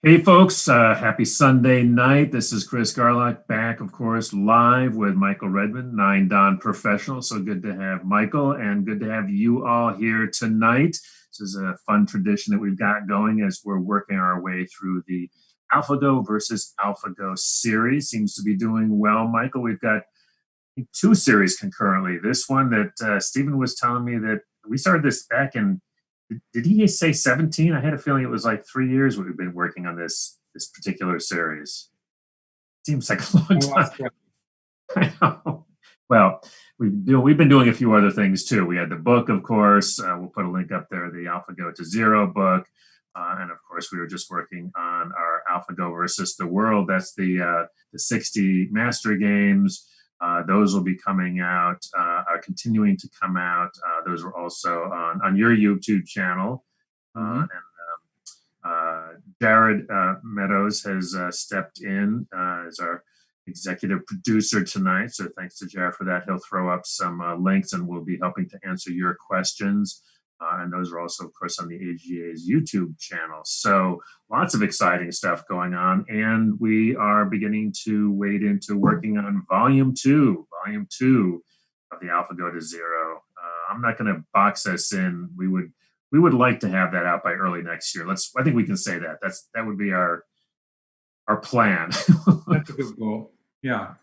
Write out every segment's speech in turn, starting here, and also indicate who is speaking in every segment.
Speaker 1: Hey folks, happy Sunday night. This is Chris Garlock back, of course, live with Michael Redmond, 9 Don Professional. So good to have Michael and good to have you all here tonight. This is a fun tradition that we've got going as we're working our way through the AlphaGo versus AlphaGo series. Seems to be doing well, Michael. We've got two series concurrently. This one that Stephen was telling me that we started this back in, did he say 17? I had a feeling it was like 3 years we've been working on this particular series. Seems like a long time. I know. Well, we've been doing a few other things too. We had the book, of course. We'll put a link up there, the AlphaGo to Zero book. And of course, we were just working on our AlphaGo versus the World. That's the 60 master games. Those will be coming out, are continuing to come out. Those are also on your YouTube channel. And Jared Meadows has stepped in as our executive producer tonight. So thanks to Jared for that. He'll throw up some links and we'll be helping to answer your questions. And those are also, of course, on the AGA's YouTube channel. So lots of exciting stuff going on. And we are beginning to wade into working on volume two of the AlphaGo to Zero. I'm not going to box us in. We would like to have that out by early next year. I think we can say that. That would be our plan.
Speaker 2: That's a good goal. Yeah.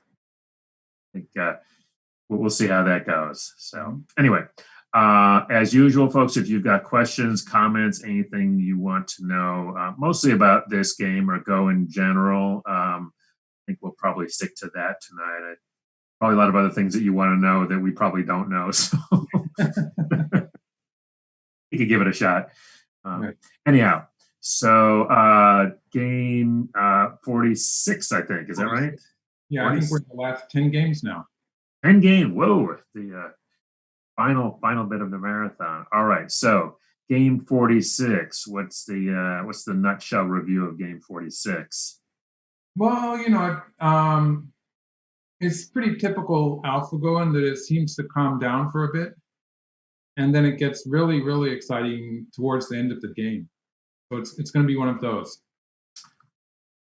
Speaker 1: I think we'll see how that goes. So anyway. As usual, folks, if you've got questions, comments, anything you want to know, mostly about this game or Go in general, I think we'll probably stick to that tonight. Probably a lot of other things that you want to know that we probably don't know, so you could give it a shot. Right. Anyhow, so game 46, I think, is that right?
Speaker 2: Yeah, 40? I think we're in the last 10 games now.
Speaker 1: 10 game, whoa, the final bit of the marathon. All right, so game 46. What's the nutshell review of game 46?
Speaker 2: Well, it's pretty typical AlphaGo in that it seems to calm down for a bit, and then it gets really, really exciting towards the end of the game. So it's going to be one of those.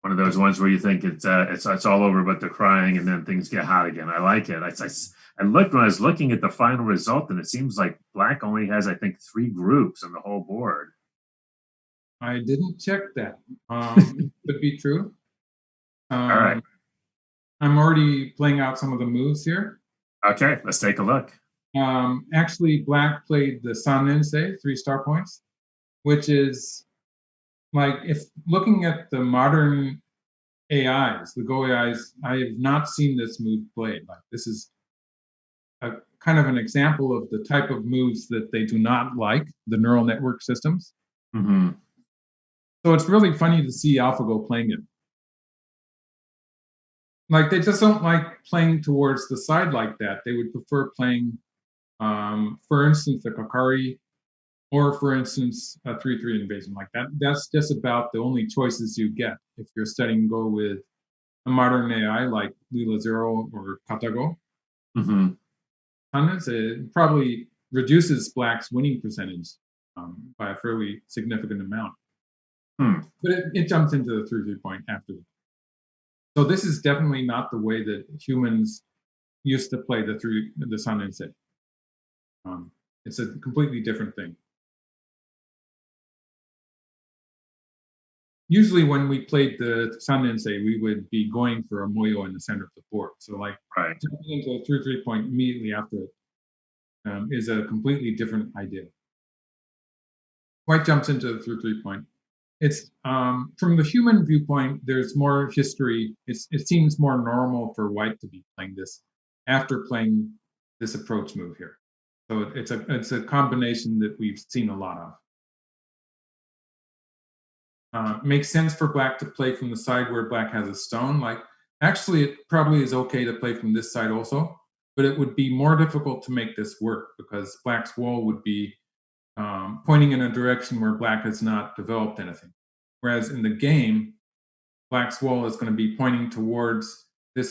Speaker 1: One of those ones where you think it's all over, but they're crying, and then things get hot again. I like it. I looked when I was looking at the final result, and it seems like Black only has, I think, 3 groups on the whole board.
Speaker 2: I didn't check that. Could be true.
Speaker 1: All right.
Speaker 2: I'm already playing out some of the moves here.
Speaker 1: Okay, let's take a look.
Speaker 2: Actually, Black played the Sanensei, 3 star points, which is like, if looking at the modern AIs, the Go AIs, I have not seen this move played. Like, this is a kind of an example of the type of moves that they do not like, the neural network systems.
Speaker 1: Mm-hmm.
Speaker 2: So it's really funny to see AlphaGo playing it. Like, they just don't like playing towards the side like that. They would prefer playing, for instance, the Kakari, or for instance, a 3-3 invasion like that. That's just about the only choices you get if you're studying Go with a modern AI like Lila Zero or Katago.
Speaker 1: Mm-hmm.
Speaker 2: It probably reduces Black's winning percentage by a fairly significant amount. But it jumps into the 3-3 point after. So this is definitely not the way that humans used to play the Sanensei. It's a completely different thing. Usually when we played the Sanensei, we would be going for a moyo in the center of the board. So like jumping into a 3-3 point immediately after it is a completely different idea. White jumps into the 3-3 point. It's from the human viewpoint, there's more history. It seems more normal for White to be playing this after playing this approach move here. So it's a combination that we've seen a lot of. Makes sense for Black to play from the side where Black has a stone. Like, actually, it probably is okay to play from this side also, but it would be more difficult to make this work because Black's wall would be pointing in a direction where Black has not developed anything. Whereas in the game, Black's wall is going to be pointing towards the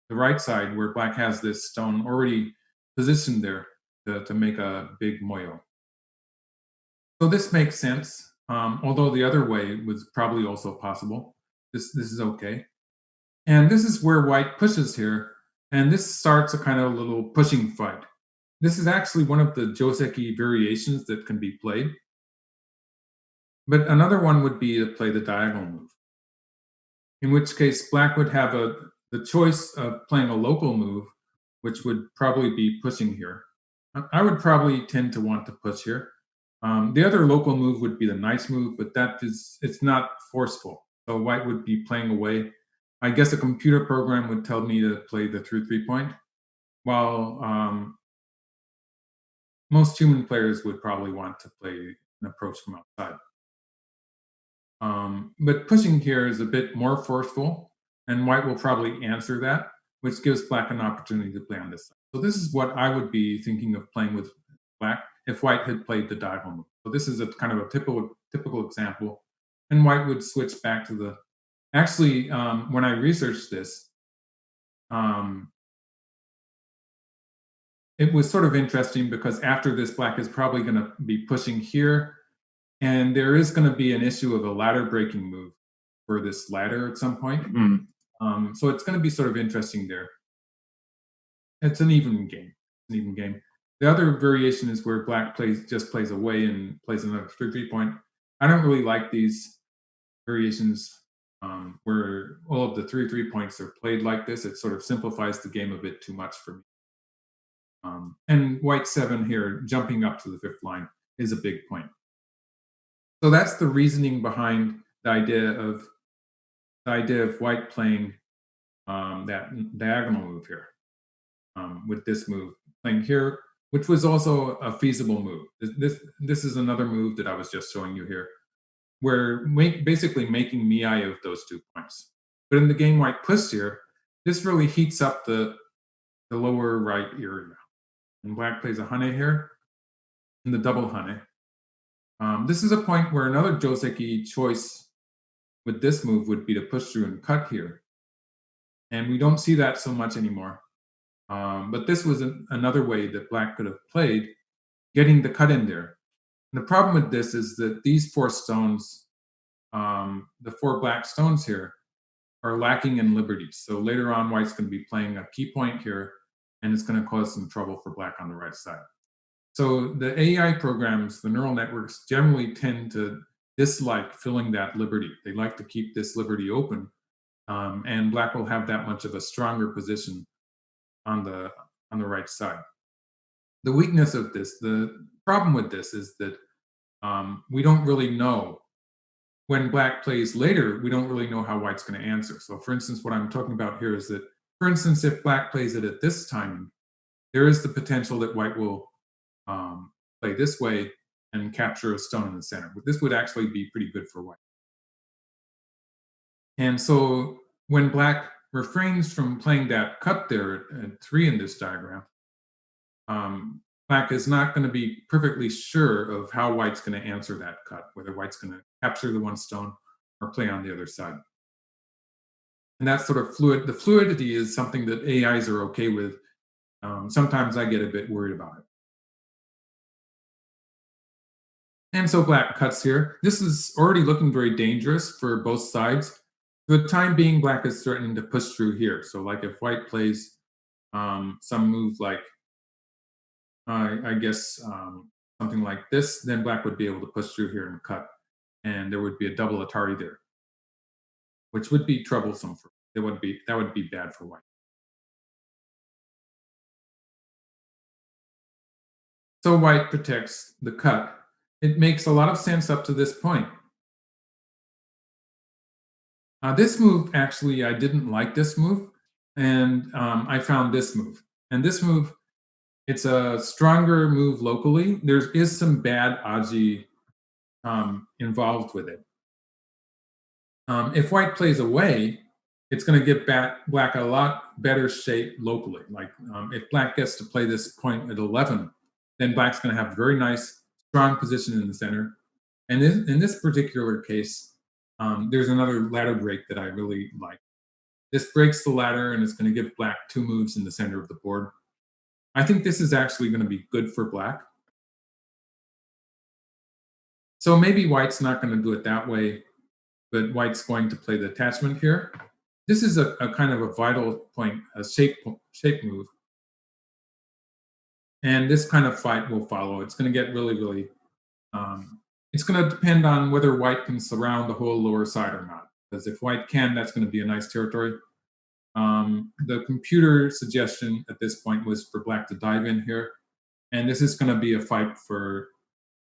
Speaker 2: right side where Black has this stone already positioned there to make a big moyo. So this makes sense. although the other way was probably also possible. This is okay. And this is where white pushes here, and this starts a kind of little pushing fight. This is actually one of the Joseki variations that can be played. But another one would be to play the diagonal move, in which case black would have the choice of playing a local move, which would probably be pushing here. I would probably tend to want to push here. The other local move would be the nice move, but it's not forceful. So white would be playing away. I guess a computer program would tell me to play the through 3-point, while most human players would probably want to play an approach from outside. But pushing here is a bit more forceful, and white will probably answer that, which gives black an opportunity to play on this side. So this is what I would be thinking of playing with black if white had played the diagonal move. So this is a kind of a typical example, and white would switch back to the. Actually, when I researched this, it was sort of interesting because after this, black is probably going to be pushing here, and there is going to be an issue of a ladder breaking move for this ladder at some point. So it's going to be sort of interesting there. It's an even game. The other variation is where black just plays away and plays another 3-point. I don't really like these variations where all of the 3-points are played like this. It sort of simplifies the game a bit too much for me. And white 7 here, jumping up to the 5th line, is a big point. So that's the reasoning behind the idea of white playing that diagonal move here with this move playing here, which was also a feasible move. This is another move that I was just showing you here, where basically making Miai of those 2 points. But in the game white pushed here, this really heats up the lower right area. And black plays a hane here, and the double hane. This is a point where another Joseki choice with this move would be to push through and cut here. And we don't see that so much anymore. But this was another way that black could have played, getting the cut in there. And the problem with this is that these 4 stones, the 4 black stones here, are lacking in liberty. So later on, white's going to be playing a key point here, and it's going to cause some trouble for black on the right side. So the AI programs, the neural networks, generally tend to dislike filling that liberty. They like to keep this liberty open, and black will have that much of a stronger position on the right side. The weakness of this, the problem with this is that we don't really know. When black plays later, we don't really know how white's going to answer. So for instance, what I'm talking about here is that, for instance, if black plays it at this timing, there is the potential that white will play this way and capture a stone in the center. But this would actually be pretty good for white. And so when black refrains from playing that cut there at 3 in this diagram, black is not going to be perfectly sure of how white's going to answer that cut, whether white's going to capture the 1 stone or play on the other side. And that's sort of fluid. The fluidity is something that AIs are okay with. Sometimes I get a bit worried about it. And so black cuts here. This is already looking very dangerous for both sides. For the time being, black is threatening to push through here. So like if white plays some move like, I guess, something like this, then black would be able to push through here and cut. And there would be a double Atari there, which would be troublesome for that would be bad for white. So white protects the cut. It makes a lot of sense up to this point. This move, actually, I didn't like this move, and I found this move. And this move, it's a stronger move locally. There is some bad aji involved with it. If white plays away, it's going to give black a lot better shape locally. Like if black gets to play this point at 11, then black's going to have a very nice, strong position in the center. And in this particular case, there's another ladder break that I really like. This breaks the ladder, and it's going to give black 2 moves in the center of the board. I think this is actually going to be good for black. So maybe white's not going to do it that way, but white's going to play the attachment here. This is a kind of a vital point, a shape move. And this kind of fight will follow. It's going to get really, really, it's going to depend on whether white can surround the whole lower side or not. Because if white can, that's going to be a nice territory. The computer suggestion at this point was for black to dive in here. And this is going to be a fight for,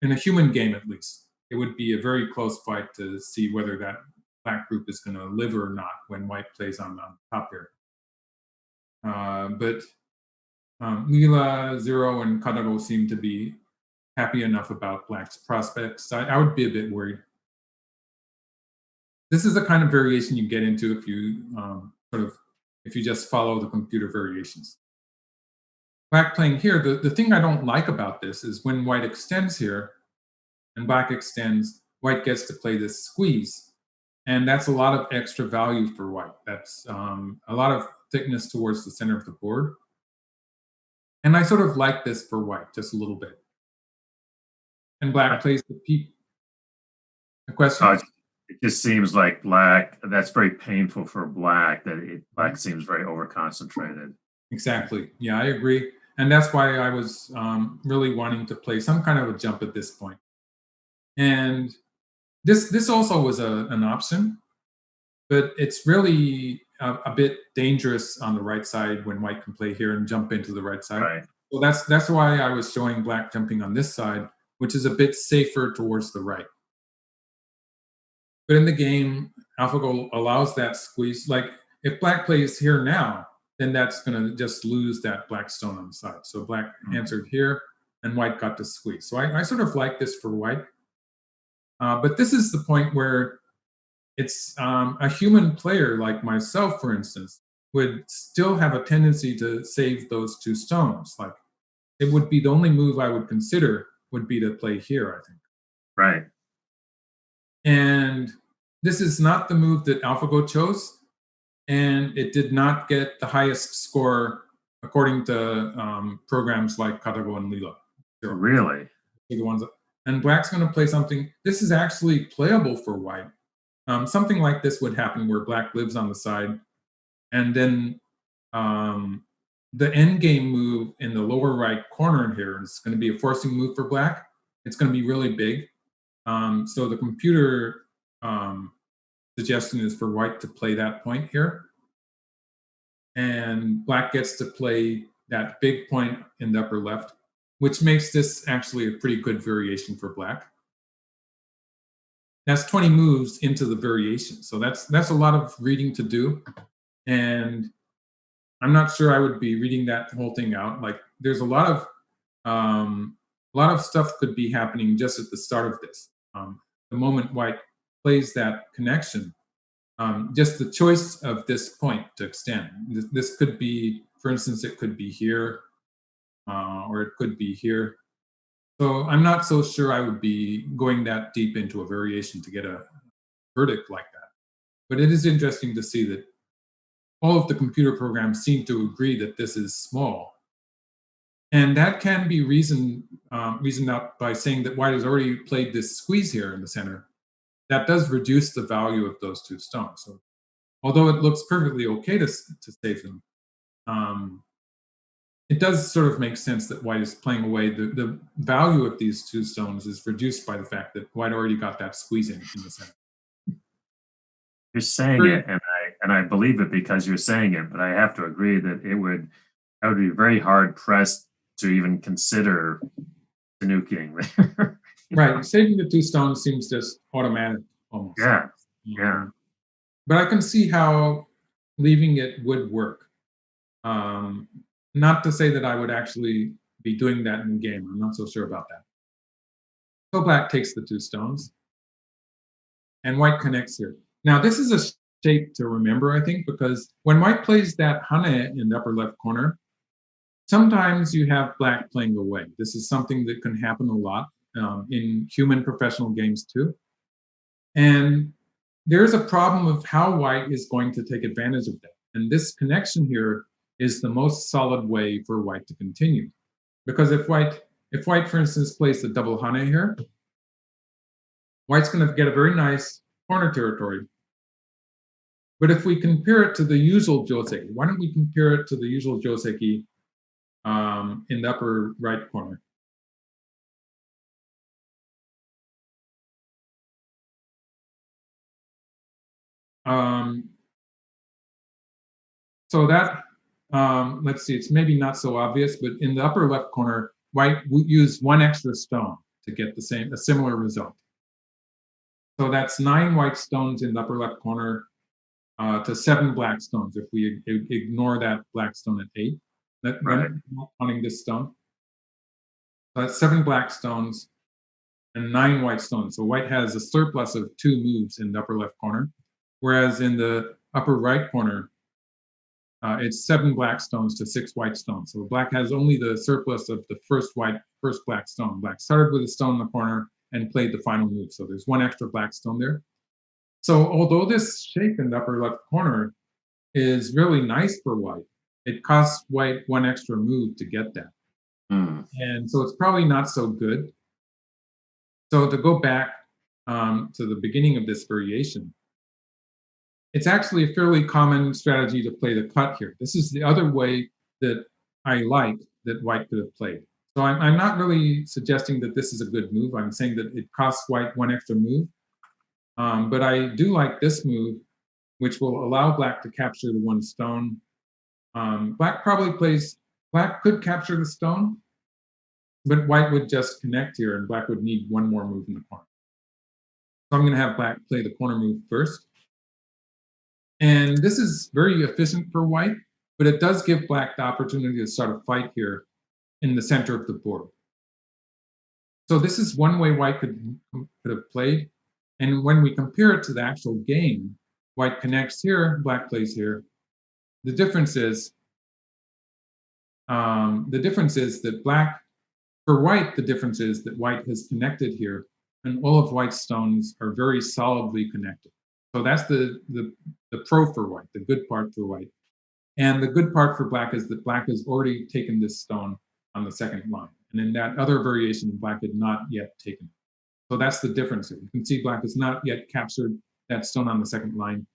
Speaker 2: in a human game at least, it would be a very close fight to see whether that black group is going to live or not when white plays on the top here. But Lila, Zero, and Kadago seem to be happy enough about black's prospects. I would be a bit worried. This is the kind of variation you get into if you if you just follow the computer variations. Black playing here, the thing I don't like about this is when white extends here and black extends, white gets to play this squeeze. And that's a lot of extra value for white. That's a lot of thickness towards the center of the board. And I sort of like this for white, just a little bit. And black plays the peep. A question?
Speaker 1: It just seems like black, that's very painful for black, that black seems very over-concentrated.
Speaker 2: Exactly. Yeah, I agree. And that's why I was really wanting to play some kind of a jump at this point. And this also was an option, but it's really a bit dangerous on the right side when white can play here and jump into the right side.
Speaker 1: Right.
Speaker 2: So that's why I was showing black jumping on this side, which is a bit safer towards the right. But in the game, AlphaGo allows that squeeze. Like if black plays here now, then that's going to just lose that black stone on the side. So black answered here, and white got to squeeze. So I sort of like this for white. But this is the point where it's a human player like myself, for instance, would still have a tendency to save those two stones. Like it would be the only move I would consider would be to play here, I think.
Speaker 1: Right.
Speaker 2: And this is not the move that AlphaGo chose, and it did not get the highest score according to programs like Katago and Lila.
Speaker 1: Really?
Speaker 2: The ones that, and black's going to play something. This is actually playable for white. Something like this would happen where black lives on the side, and then the endgame move in the lower right corner here is going to be a forcing move for black. It's going to be really big. So the computer suggestion is for white to play that point here. And black gets to play that big point in the upper left, which makes this actually a pretty good variation for black. That's 20 moves into the variation. So that's a lot of reading to do. And I'm not sure I would be reading that whole thing out. Like there's a lot of stuff could be happening just at the start of this. The moment white plays that connection, just the choice of this point to extend. This could be, for instance, it could be here, or it could be here. So I'm not so sure I would be going that deep into a variation to get a verdict like that. But it is interesting to see that all of the computer programs seem to agree that this is small. And that can be reasoned out by saying that white has already played this squeeze here in the center. That does reduce the value of those two stones. So although it looks perfectly okay to save them, it does sort of make sense that white is playing away. The value of these two stones is reduced by the fact that white already got that squeezing in the center.
Speaker 1: You're saying it, and I believe it because you're saying it, but I have to agree that I would be very hard pressed to even consider nuking there.
Speaker 2: Right, saving the two stones seems just automatic almost.
Speaker 1: Yeah.
Speaker 2: But I can see how leaving it would work. Not to say that I would actually be doing that in the game. I'm not so sure about that. So black takes the two stones, and white connects here. Now this is a shape to remember, I think, because when white plays that hane in the upper left corner, sometimes you have black playing away. This is something that can happen a lot in human professional games too. And there's a problem of how white is going to take advantage of that. And this connection here is the most solid way for white to continue. Because if white, for instance, plays the double hane here, white's going to get a very nice corner territory. But if we compare it to the usual joseki, why don't we compare it to the usual joseki in the upper right corner? So that, let's see, it's maybe not so obvious, but in the upper left corner, white would use one extra stone to get a similar result. So that's 9 white stones in the upper left corner to 7 black stones if we ignore that black stone at 8.
Speaker 1: Right.
Speaker 2: Not counting this stone. So that's 7 black stones and 9 white stones. So white has a surplus of 2 moves in the upper left corner, whereas in the upper right corner, it's 7 black stones to 6 white stones. So black has only the surplus of the first black stone. Black started with a stone in the corner and played the final move. So there's 1 extra black stone there. So although this shape in the upper left corner is really nice for white, it costs white 1 extra move to get that. And so it's probably not so good. So to go back to the beginning of this variation, it's actually a fairly common strategy to play the cut here. This is the other way that I like that white could have played. So I'm not really suggesting that this is a good move. I'm saying that it costs white 1 extra move. But I do like this move, which will allow black to capture the 1 stone. Black could capture the stone, but white would just connect here and black would need 1 more move in the corner. So I'm going to have black play the corner move first. And this is very efficient for white, but it does give black the opportunity to start a fight here in the center of the board. So this is one way white could have played. And when we compare it to the actual game, white connects here, black plays here. The difference is that for white, the difference is that white has connected here, and all of white's stones are very solidly connected. So that's the pro for white, the good part for white. And the good part for black is that black has already taken this stone on the second line. And in that other variation, black had not yet taken it. So that's the difference here. You can see black has not yet captured that stone on the second line.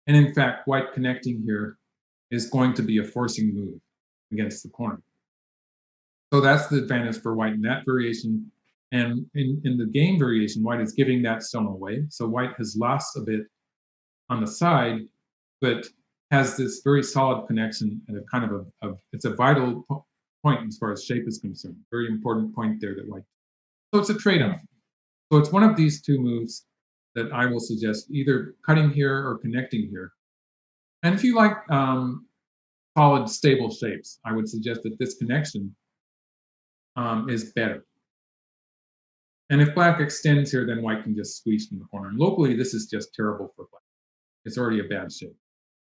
Speaker 2: And in fact, white connecting here is going to be a forcing move against the corner. So that's the advantage for white in that variation. And in the game variation, white is giving that stone away. So white has lost a bit on the side, but has this very solid connection and a kind of it's a vital point as far as shape is concerned. Very important point there that white. So it's a trade-off. So it's one of these 2 moves that I will suggest, either cutting here or connecting here. And if you like solid, stable shapes, I would suggest that this connection is better. And if black extends here, then white can just squeeze from the corner. And locally, this is just terrible for black. It's already a bad shape.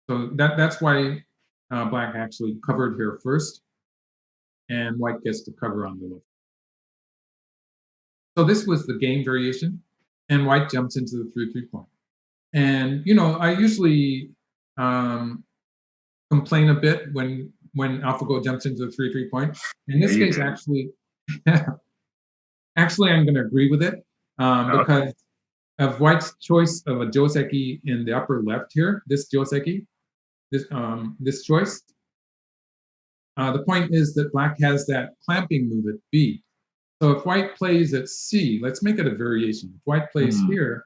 Speaker 2: So that's why black actually covered here first, and white gets to cover on the left. So this was the game variation, and white jumps into the 3-3 point. And I usually complain a bit when AlphaGo jumps into the 3-3 point. In this case, actually, I'm going to agree with it because of white's choice of a joseki in the upper left here. This joseki, this choice. The point is that black has that clamping move at B. So if white plays at C, let's make it a variation. If white plays here,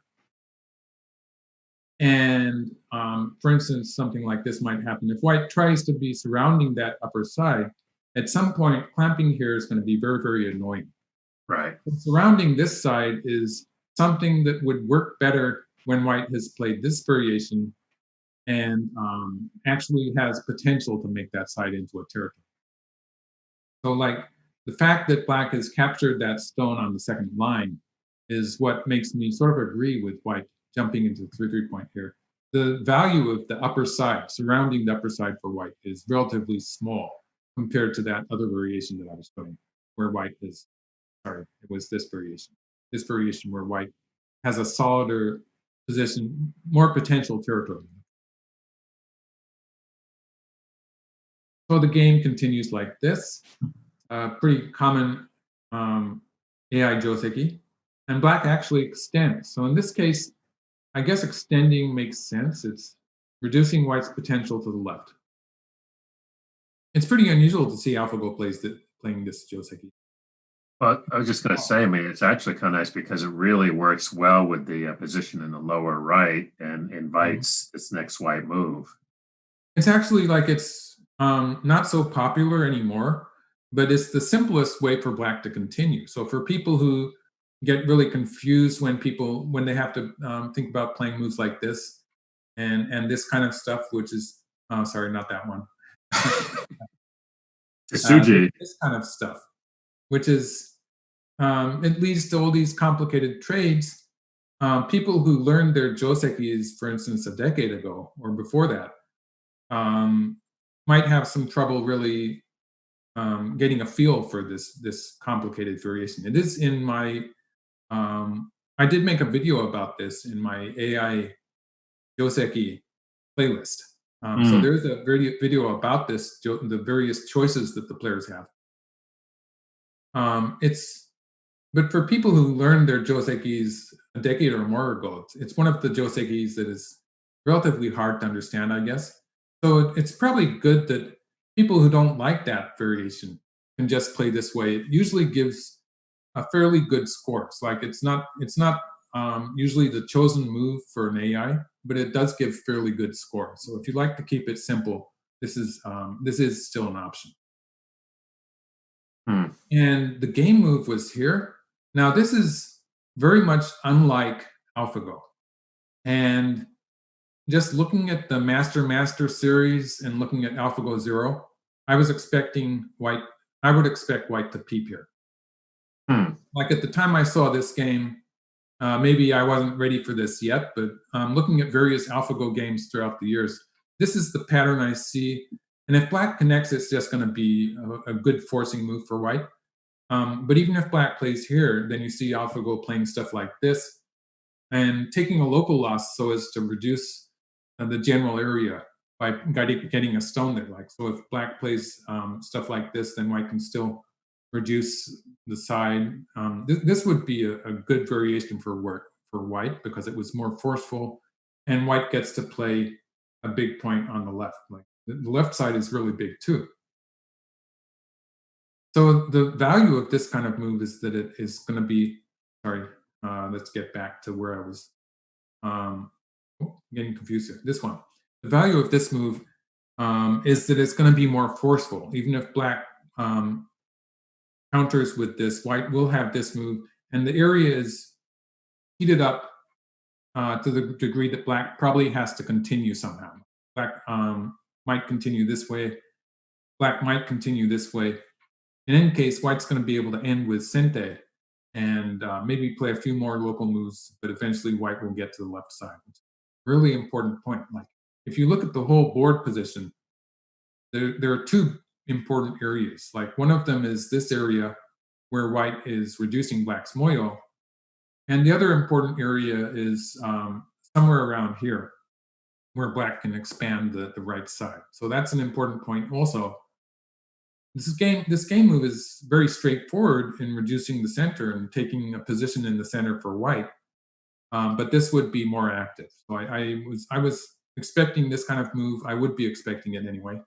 Speaker 2: and for instance, something like this might happen. If white tries to be surrounding that upper side, at some point, clamping here is going to be very, very annoying.
Speaker 1: Right.
Speaker 2: And surrounding this side is something that would work better when white has played this variation and actually has potential to make that side into a territory. So like the fact that black has captured that stone on the second line is what makes me sort of agree with white jumping into the 3-3 point here. The value of the upper side, surrounding the upper side for white, is relatively small compared to that other variation that I was showing, where white is, sorry, it was this variation. This variation where white has a solider position, more potential territory. So the game continues like this. Pretty common AI joseki. and black actually extends. So in this case, I guess extending makes sense. It's reducing white's potential to the left. It's pretty unusual to see AlphaGo playing this Joseki.
Speaker 1: But I was just going to say, I mean, it's actually kind of nice because it really works well with the position in the lower right and invites this next white move.
Speaker 2: It's actually like it's not so popular anymore, but it's the simplest way for black to continue. So for people who get really confused when they have to think about playing moves like this and this kind of stuff, which is sorry, not that one.
Speaker 1: Tesuji.
Speaker 2: This kind of stuff, which is it leads to all these complicated trades. People who learned their josekis, for instance, a decade ago or before that, might have some trouble really getting a feel for this complicated variation. It is in my I did make a video about this in my AI Joseki playlist. So there's a video about this, the various choices that the players have. But for people who learned their josekis a decade or more ago, it's one of the josekis that is relatively hard to understand, I guess. So it's probably good that people who don't like that variation can just play this way. It usually gives a fairly good score. It's like it's not usually the chosen move for an AI, but it does give fairly good score. So if you like to keep it simple, this is still an option. And the game move was here. Now this is very much unlike AlphaGo, and just looking at the Master series and looking at AlphaGo Zero, I was expecting white. I would expect white to peep here. Like at the time I saw this game, maybe I wasn't ready for this yet, but looking at various AlphaGo games throughout the years, this is the pattern I see. And if black connects, it's just going to be a good forcing move for white. But even if black plays here, then you see AlphaGo playing stuff like this and taking a local loss so as to reduce the general area by getting a stone there. Like so, if black plays stuff like this, then white can still reduce the side. This would be a good variation for white because it was more forceful, and white gets to play a big point on the left. Like the left side is really big too. So the value of this kind of move is that it is going to be. Sorry, let's get back to where I was getting confused here. This one. The value of this move is that it's going to be more forceful. Even if black counters with this, white will have this move, and the area is heated up to the degree that black probably has to continue somehow. Black might continue this way, black might continue this way. In any case, white's going to be able to end with Sente and maybe play a few more local moves, but eventually white will get to the left side. Really important point. Like if you look at the whole board position, there are two important areas. Like one of them is this area where white is reducing black's moyo, and the other important area is somewhere around here where black can expand the right side. So that's an important point also. This game move is very straightforward in reducing the center and taking a position in the center for white, but this would be more active. So I was expecting this kind of move. I would be expecting it anyway.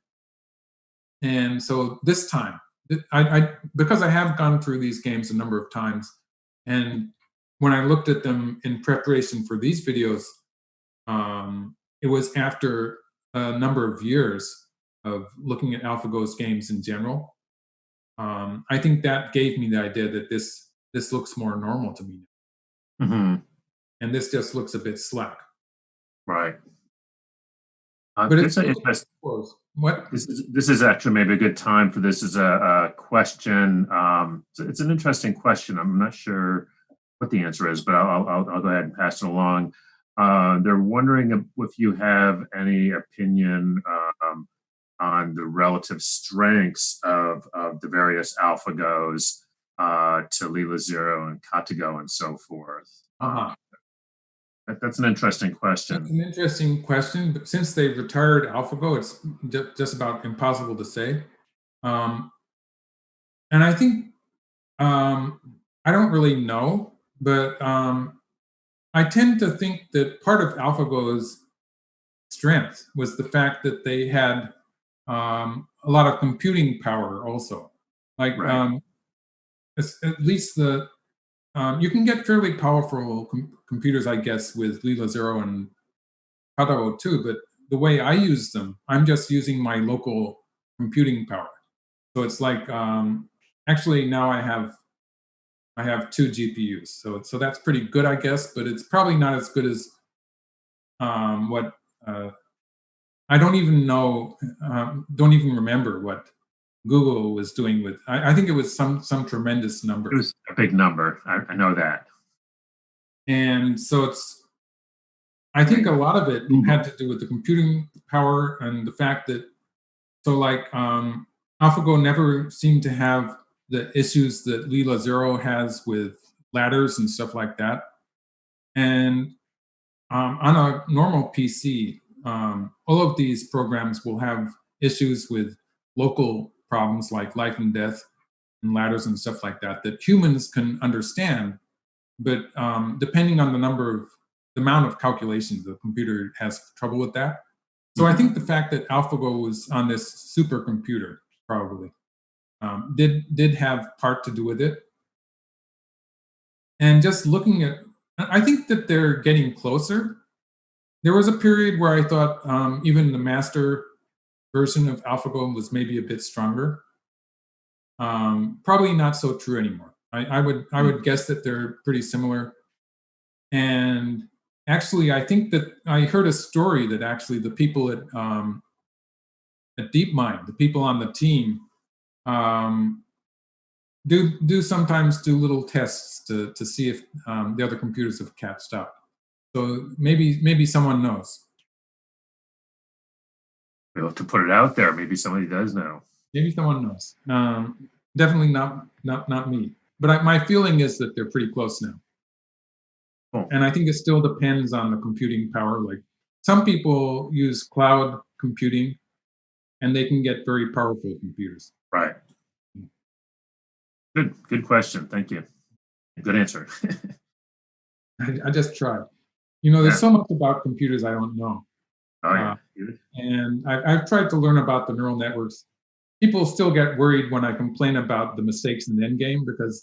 Speaker 2: And so this time, because I have gone through these games a number of times, and when I looked at them in preparation for these videos, it was after a number of years of looking at AlphaGo's games in general. I think that gave me the idea that this looks more normal to me, and this just looks a bit slack.
Speaker 1: Right.
Speaker 2: But it's
Speaker 1: what this is actually maybe a good time for this as a question. It's an interesting question. I'm not sure what the answer is, but I'll go ahead and pass it along. They're wondering if you have any opinion on the relative strengths of the various AlphaGos to Lila Zero and Katago and so forth. That's an interesting question.
Speaker 2: That's an interesting question, but since they've retired AlphaGo, it's just about impossible to say. And I think I don't really know, but I tend to think that part of AlphaGo's strength was the fact that they had a lot of computing power also. Like at least the you can get fairly powerful computers, I guess, with Lila Zero and Hadao too. But the way I use them, I'm just using my local computing power. So it's like actually now I have two GPUs, so that's pretty good, I guess. But it's probably not as good as what I don't even know, don't even remember what Google was doing with. I think it was some tremendous number.
Speaker 1: It was a big number. I know that.
Speaker 2: And so I think a lot of it had to do with the computing power and the fact that, so like AlphaGo never seemed to have the issues that Lila Zero has with ladders and stuff like that. And on a normal PC, all of these programs will have issues with local problems like life and death and ladders and stuff like that that humans can understand. But depending on the amount of calculations, the computer has trouble with that. So I think the fact that AlphaGo was on this supercomputer probably did have part to do with it. And just looking at, I think that they're getting closer. There was a period where I thought even the master version of AlphaGo was maybe a bit stronger. Probably not so true anymore. I would guess that they're pretty similar. And actually, I think that I heard a story that actually the people at DeepMind, the people on the team, do sometimes do little tests to see if the other computers have catched up. So maybe someone knows.
Speaker 1: We'll have to put it out there. Maybe somebody does know.
Speaker 2: Maybe someone knows. Definitely not me. But my feeling is that they're pretty close now.
Speaker 1: Oh.
Speaker 2: And I think it still depends on the computing power. Like some people use cloud computing, and they can get very powerful computers.
Speaker 1: Right. Good question. Thank you. Good answer.
Speaker 2: I just tried. There's so much about computers I don't know.
Speaker 1: Oh, yeah.
Speaker 2: And I've tried to learn about the neural networks. People still get worried when I complain about the mistakes in the Endgame because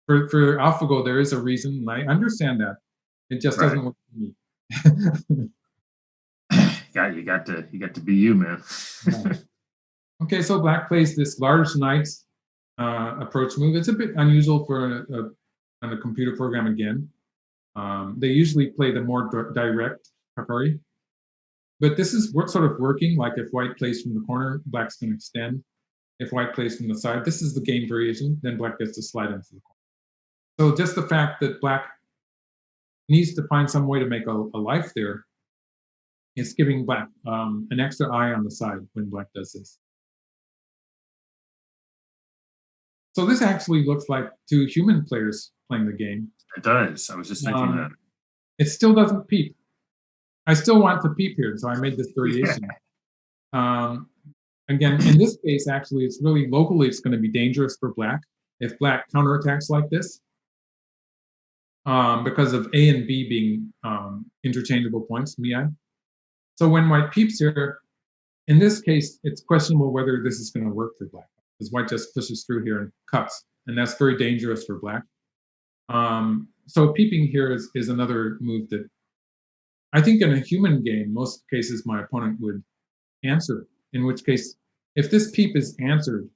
Speaker 2: for AlphaGo there is a reason, and I understand that. It just doesn't work for me.
Speaker 1: You got to be you, man.
Speaker 2: Okay, so Black plays this large knights approach move. It's a bit unusual for a computer program again. They usually play the more direct Papari. But this is sort of working, like if white plays from the corner, black's going to extend. If white plays from the side, this is the game variation, then black gets to slide into the corner. So just the fact that black needs to find some way to make a life there is giving black an extra eye on the side when black does this. So this actually looks like two human players playing the game.
Speaker 1: It does. I was just thinking that.
Speaker 2: It still doesn't peep. I still want to peep here, so I made this variation. Again, in this case, actually, it's really locally, it's going to be dangerous for black if black counterattacks like this because of A and B being interchangeable points, MI. So when white peeps here, in this case, it's questionable whether this is going to work for black because white just pushes through here and cuts, and that's very dangerous for black. So peeping here is another move that I think in a human game, most cases my opponent would answer, in which case, if this peep is answered,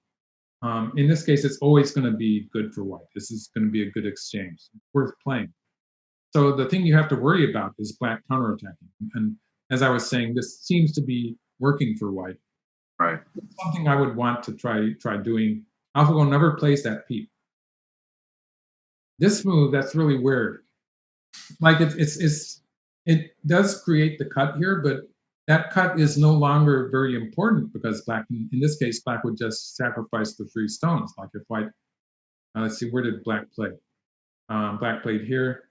Speaker 2: in this case, it's always going to be good for white. This is going to be a good exchange. It's worth playing. So the thing you have to worry about is black counterattacking. And as I was saying, this seems to be working for white.
Speaker 1: Right.
Speaker 2: It's something I would want to try doing. AlphaGo never plays that peep. This move, that's really weird. Like it does create the cut here, but that cut is no longer very important because black, in this case, black would just sacrifice the 3 stones. Like if white, let's see, where did black play? Black played here.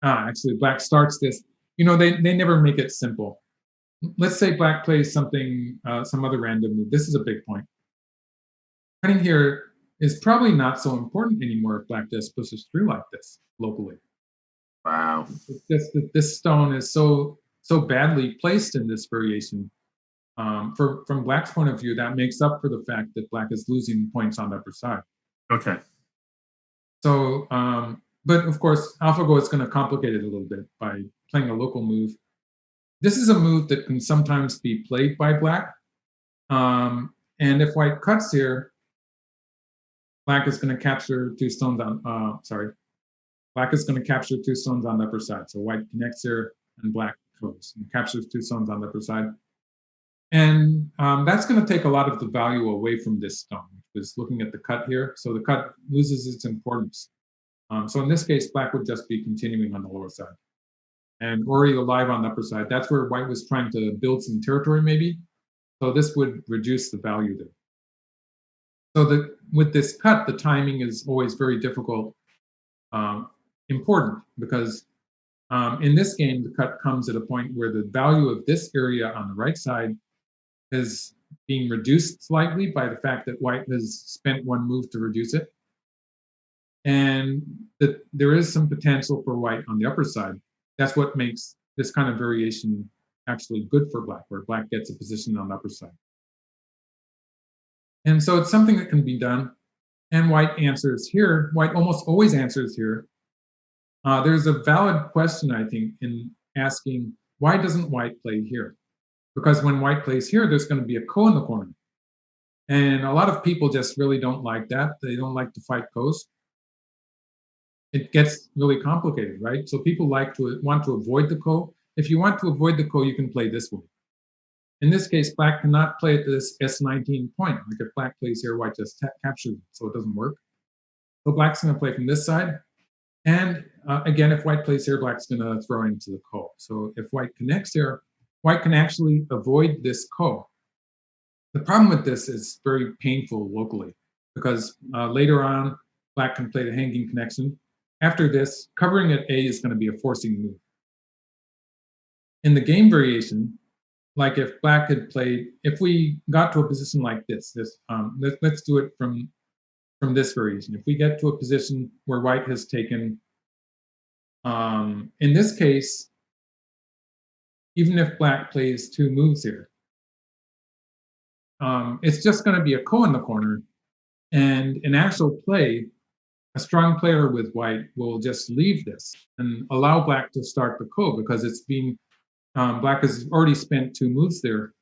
Speaker 2: Actually, black starts this. They never make it simple. Let's say black plays something, some other random move. This is a big point. Cutting here is probably not so important anymore if black just pushes through like this locally.
Speaker 1: Wow.
Speaker 2: It's just that this stone is so badly placed in this variation. From black's point of view, that makes up for the fact that black is losing points on the upper side.
Speaker 1: Okay.
Speaker 2: So, but of course, AlphaGo is going to complicate it a little bit by playing a local move. This is a move that can sometimes be played by black. And if white cuts here, black is going to capture two stones on, black is going to capture two stones on the upper side. So white connects here and black goes and captures two stones on the upper side. And that's going to take a lot of the value away from this stone, which is looking at the cut here. So the cut loses its importance. So in this case, black would just be continuing on the lower side. And already alive on the upper side. That's where white was trying to build some territory maybe. So this would reduce the value there. So with this cut, the timing is always very difficult, important, because in this game, the cut comes at a point where the value of this area on the right side is being reduced slightly by the fact that white has spent one move to reduce it. And that there is some potential for white on the upper side. That's what makes this kind of variation actually good for black, where black gets a position on the upper side. And so it's something that can be done. And white answers here. White almost always answers here. There's a valid question, I think, in asking, why doesn't white play here? Because when white plays here, there's going to be a ko in the corner. And a lot of people just really don't like that. They don't like to fight kos. It gets really complicated, right? So people want to avoid the ko. If you want to avoid the ko, you can play this way. In this case, black cannot play at this S19 point. Like if black plays here, white just captures it, so it doesn't work. So black's going to play from this side. And again, if white plays here, black's going to throw into the ko. So if white connects here, white can actually avoid this ko. The problem with this is very painful locally, because later on, black can play the hanging connection. After this, covering at A is going to be a forcing move. In the game variation, like if black had played, if we got to a position like this, let's do it from this variation. If we get to a position where white has taken, in this case, even if black plays two moves here, it's just going to be a ko in the corner. And in actual play, a strong player with white will just leave this and allow black to start the ko, because it's being, black has already spent two moves there.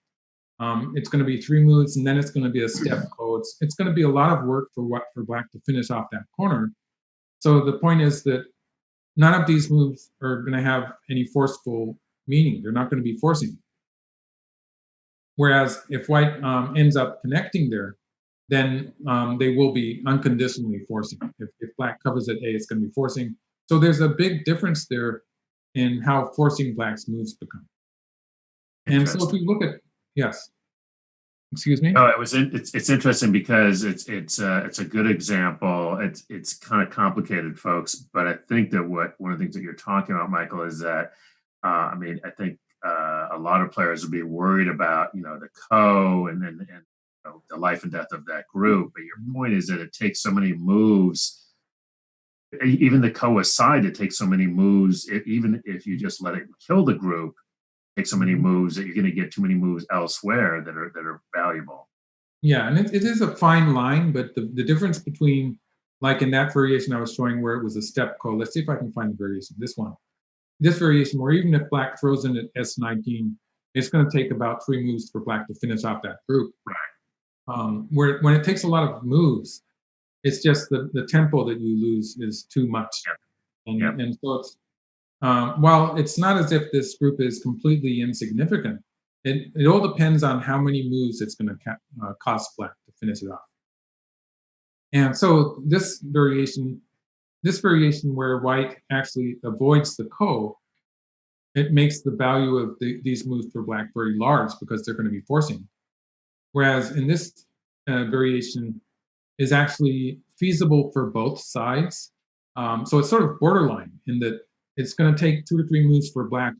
Speaker 2: It's going to be three moves, and then it's going to be a step ko. It's going to be a lot of work for black to finish off that corner. So the point is that none of these moves are going to have any forceful meaning. They're not going to be forcing. Whereas if white ends up connecting there, then they will be unconditionally forcing. If black covers at A, it's going to be forcing. So there's a big difference there in how forcing black's moves become. And so if we look at, yes, excuse me.
Speaker 1: No, it's interesting because it's a good example. It's kind of complicated, folks, but I think that one of the things that you're talking about, Michael, is that I think a lot of players will be worried about the ko and the life and death of that group. But your point is that it takes so many moves, even the ko aside, it takes so many moves. Even if you just let it kill the group, it takes so many moves that you're going to get too many moves elsewhere that are valuable.
Speaker 2: Yeah, and it is a fine line, but the difference between, like in that variation I was showing where it was a step ko, let's see if I can find the variation, this one. This variation where even if black throws in at S19, it's going to take about 3 moves for black to finish off that group.
Speaker 1: Right.
Speaker 2: When it takes a lot of moves, it's just the tempo that you lose is too much.
Speaker 1: Yep.
Speaker 2: And so it's, while it's not as if this group is completely insignificant, it all depends on how many moves it's going to cost black to finish it off. And so this variation where white actually avoids the ko, it makes the value of these moves for black very large because they're going to be forcing. Whereas in this variation is actually feasible for both sides. So it's sort of borderline in that it's going to take 2 or 3 moves for black,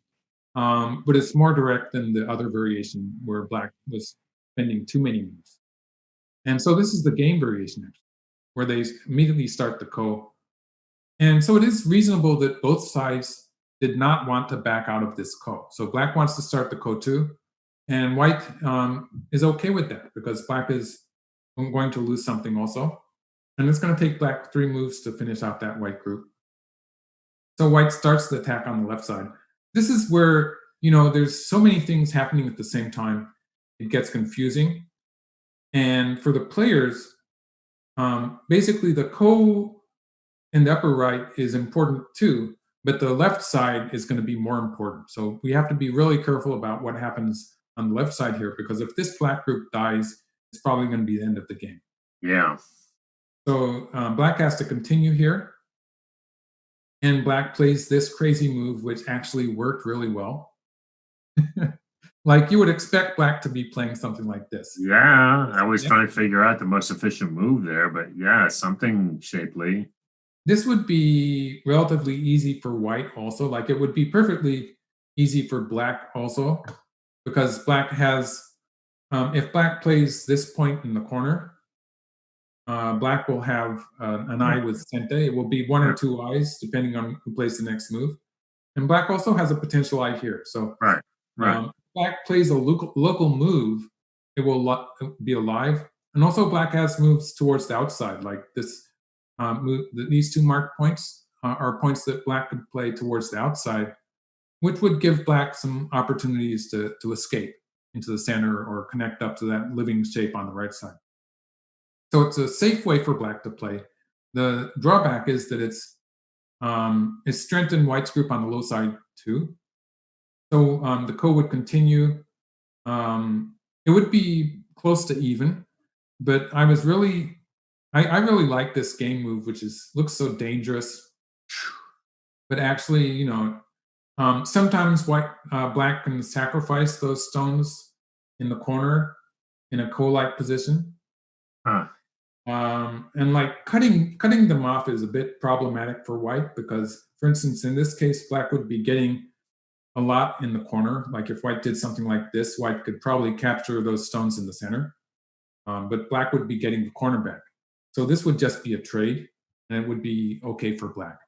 Speaker 2: but it's more direct than the other variation where black was spending too many moves. And so this is the game variation, actually, where they immediately start the ko. And so it is reasonable that both sides did not want to back out of this ko. So black wants to start the ko too, and white is okay with that because black is going to lose something also. And it's going to take black 3 moves to finish out that white group. So white starts the attack on the left side. This is where, there's so many things happening at the same time. It gets confusing. And for the players, basically the ko in the upper right is important too, but the left side is going to be more important. So we have to be really careful about what happens on the left side here, because if this black group dies, it's probably going to be the end of the game.
Speaker 1: Yeah.
Speaker 2: So black has to continue here. And black plays this crazy move, which actually worked really well. Like you would expect black to be playing something like this.
Speaker 1: Yeah, I was trying to figure out the most efficient move there, but yeah, something shapely.
Speaker 2: This would be relatively easy for white also. Like it would be perfectly easy for black also, because black has, if black plays this point in the corner, black will have an eye with sente. It will be 1 or 2 eyes, depending on who plays the next move. And black also has a potential eye here. So
Speaker 1: Right.
Speaker 2: if black plays a local move, it will be alive. And also black has moves towards the outside, like this move. These 2 marked points are points that black could play towards the outside, which would give black some opportunities to escape into the center or connect up to that living shape on the right side. So it's a safe way for black to play. The drawback is that it's strengthened white's group on the low side too. So the ko would continue. It would be close to even, but I really like this game move, which looks so dangerous. But actually, sometimes black can sacrifice those stones in the corner in a ko-like position. And like cutting them off is a bit problematic for white because, for instance, in this case, black would be getting a lot in the corner. Like if white did something like this, white could probably capture those stones in the center, but black would be getting the corner back. So this would just be a trade, and it would be okay for black.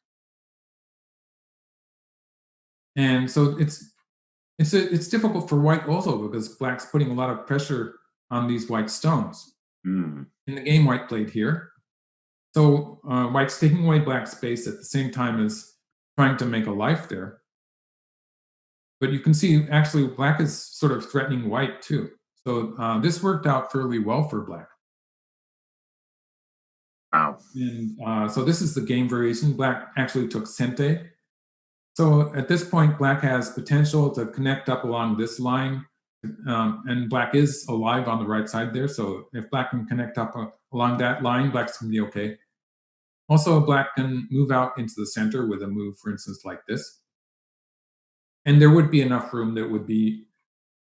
Speaker 2: And so it's difficult for white also because black's putting a lot of pressure on these white stones. In the game, white played here. So white's taking away black's space at the same time as trying to make a life there. But you can see, actually, black is sort of threatening white too. So this worked out fairly well for black.
Speaker 1: Wow.
Speaker 2: And so this is the game variation. Black actually took sente. So at this point, black has potential to connect up along this line. And black is alive on the right side there. So if black can connect up along that line, black's going to be okay. Also, black can move out into the center with a move, for instance, like this. And there would be enough room that would be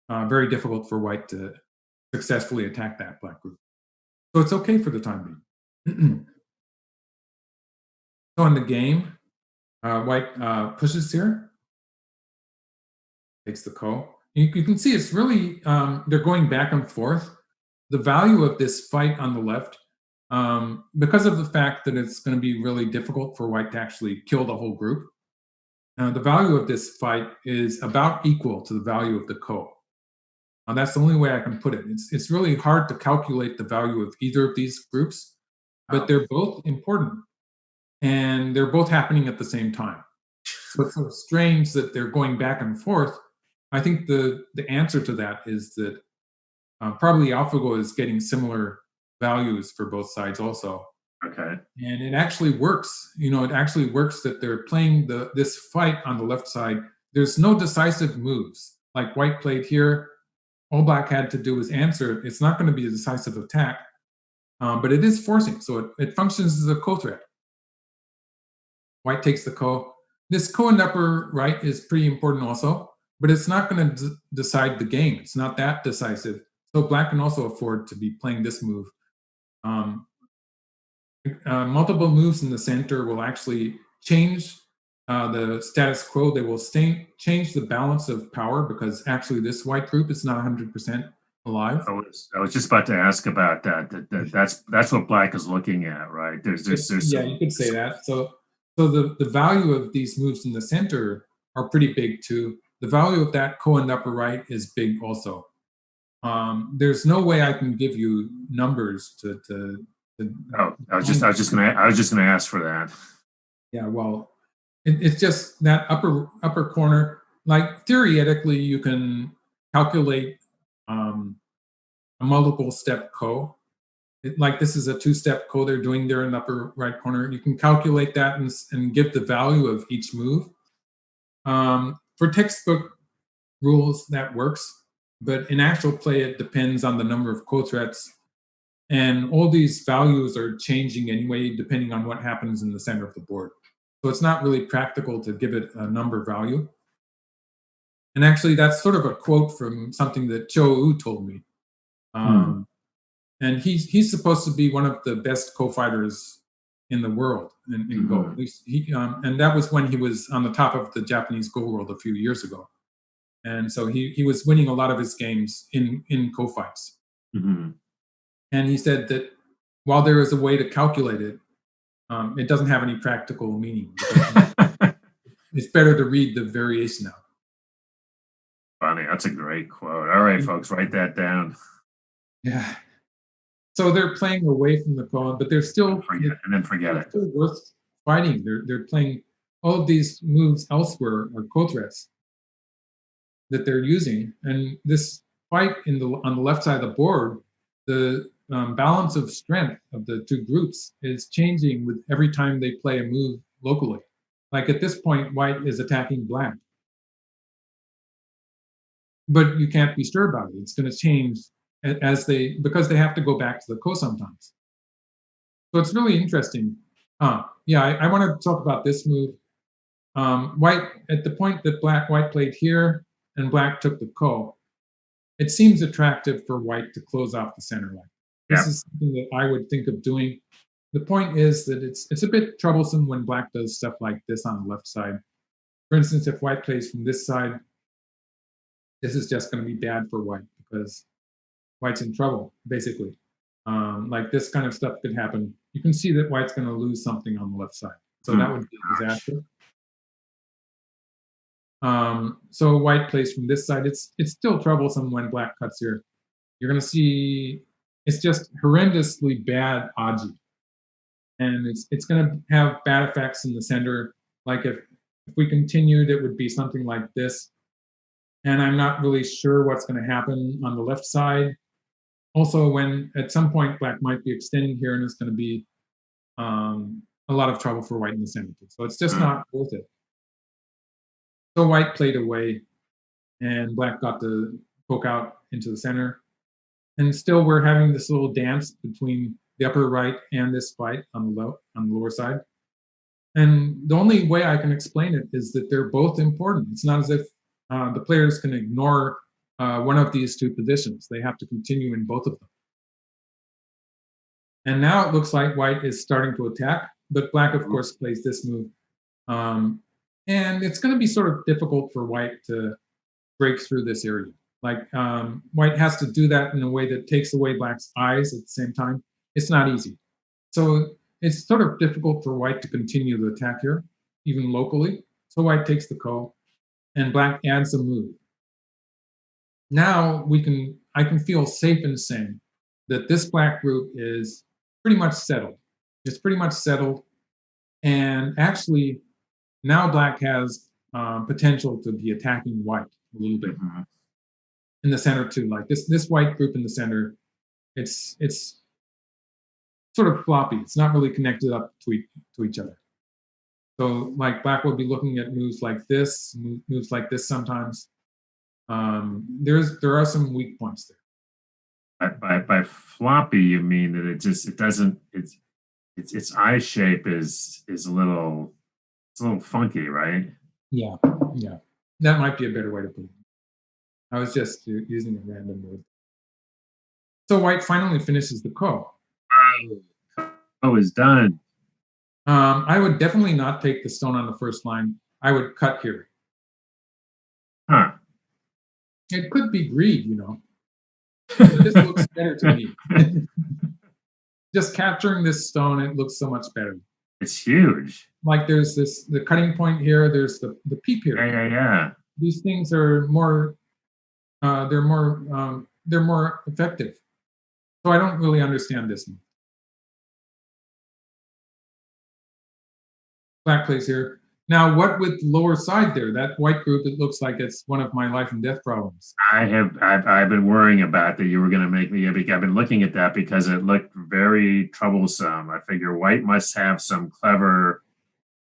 Speaker 2: very difficult for white to successfully attack that black group. So it's okay for the time being. So in the game, white pushes here, takes the ko. You can see it's really, they're going back and forth. The value of this fight on the left, because of the fact that it's going to be really difficult for white to actually kill the whole group, the value of this fight is about equal to the value of the ko. That's the only way I can put it. It's really hard to calculate the value of either of these groups, but they're both important, and they're both happening at the same time. So it's sort of strange that they're going back and forth. I think the answer to that is that probably AlphaGo is getting similar values for both sides also.
Speaker 1: Okay.
Speaker 2: And it actually works. It actually works that they're playing this fight on the left side. There's no decisive moves. Like white played here, all black had to do was answer. It's not going to be a decisive attack, but it is forcing. So it functions as a ko threat. White takes the ko. This ko in the upper right is pretty important also, but it's not going to decide the game. It's not that decisive. So black can also afford to be playing this move. Multiple moves in the center will actually change the status quo. They will change the balance of power because actually this white group is not 100% alive.
Speaker 1: I was just about to ask about that. That's what black is looking at, right? There's
Speaker 2: Yeah, you could say that. So the value of these moves in the center are pretty big too. The value of that ko in the upper right is big also. There's no way I can give you numbers to
Speaker 1: Oh, I was just gonna ask for that.
Speaker 2: Yeah, well, it's just that upper corner. Like theoretically, you can calculate a multiple step ko. Like this is a two-step ko they're doing there in the upper right corner. You can calculate that and give the value of each move. For textbook rules, that works, but in actual play, it depends on the number of ko threats. And all these values are changing anyway, depending on what happens in the center of the board. So it's not really practical to give it a number value. And actually, that's sort of a quote from something that Cho Wu told me. And he's supposed to be one of the best co-fighters in the world in Go. At least and that was when he was on the top of the Japanese Go world a few years ago. And so he was winning a lot of his games in co-fights. And he said that while there is a way to calculate it, it doesn't have any practical meaning. It's better to read the variation out.
Speaker 1: Funny, that's a great quote. All right, folks, write that down.
Speaker 2: Yeah. So they're playing away from the ko, but they're still
Speaker 1: forget it.
Speaker 2: Still worth fighting. They're playing all of these moves elsewhere are ko threats that they're using, and this fight on the left side of the board, the balance of strength of the two groups is changing with every time they play a move locally. Like at this point, white is attacking black. But you can't be sure about it. It's going to change because they have to go back to the ko sometimes. So it's really interesting. Yeah, I want to talk about this move. White, at the point that white played here and black took the ko, it seems attractive for white to close off the center line. This is something that I would think of doing. The point is that it's a bit troublesome when black does stuff like this on the left side. For instance, if white plays from this side, this is just going to be bad for white because white's in trouble, basically. Like this kind of stuff could happen. You can see that white's going to lose something on the left side. So that would be a disaster. So white plays from this side. It's still troublesome when black cuts here. You're going to see it's just horrendously bad aji. And it's going to have bad effects in the center. Like if we continued, it would be something like this. And I'm not really sure what's going to happen on the left side. Also, when at some point black might be extending here, and it's going to be a lot of trouble for white in the center. So it's just not worth it. So white played away, and black got to poke out into the center. And still, we're having this little dance between the upper right and this fight on the lower side. And the only way I can explain it is that they're both important. It's not as if the players can ignore one of these two positions. They have to continue in both of them. And now it looks like white is starting to attack, but black, of course, plays this move. And it's going to be sort of difficult for white to break through this area. Like white has to do that in a way that takes away black's eyes at the same time. It's not easy. So it's sort of difficult for white to continue the attack here, even locally. So white takes the ko, and black adds a move. Now I can feel safe in saying that this black group is pretty much settled. It's pretty much settled. And actually, now black has potential to be attacking white a little bit in the center too. Like this white group in the center, it's sort of floppy. It's not really connected up to each other. So like black will be looking at moves like this, moves like this sometimes. There are some weak points there.
Speaker 1: By floppy, you mean that its eye shape is a little funky, right?
Speaker 2: Yeah. That might be a better way to put it. I was just using a random word. So white finally finishes the ko.
Speaker 1: Oh, is done.
Speaker 2: I would definitely not take the stone on the first line. I would cut here.
Speaker 1: Huh.
Speaker 2: It could be greed, But this looks better to me. Just capturing this stone, it looks so much better.
Speaker 1: It's huge.
Speaker 2: Like there's the cutting point here, there's the peep here.
Speaker 1: Yeah.
Speaker 2: These things are more, they're more effective. So I don't really understand this one. Black plays here. Now, what with the lower side there? That white group, it looks like it's one of my life and death problems.
Speaker 1: I've been worrying about that you were going to make me. I've been looking at that because it looked very troublesome. I figure white must have some clever.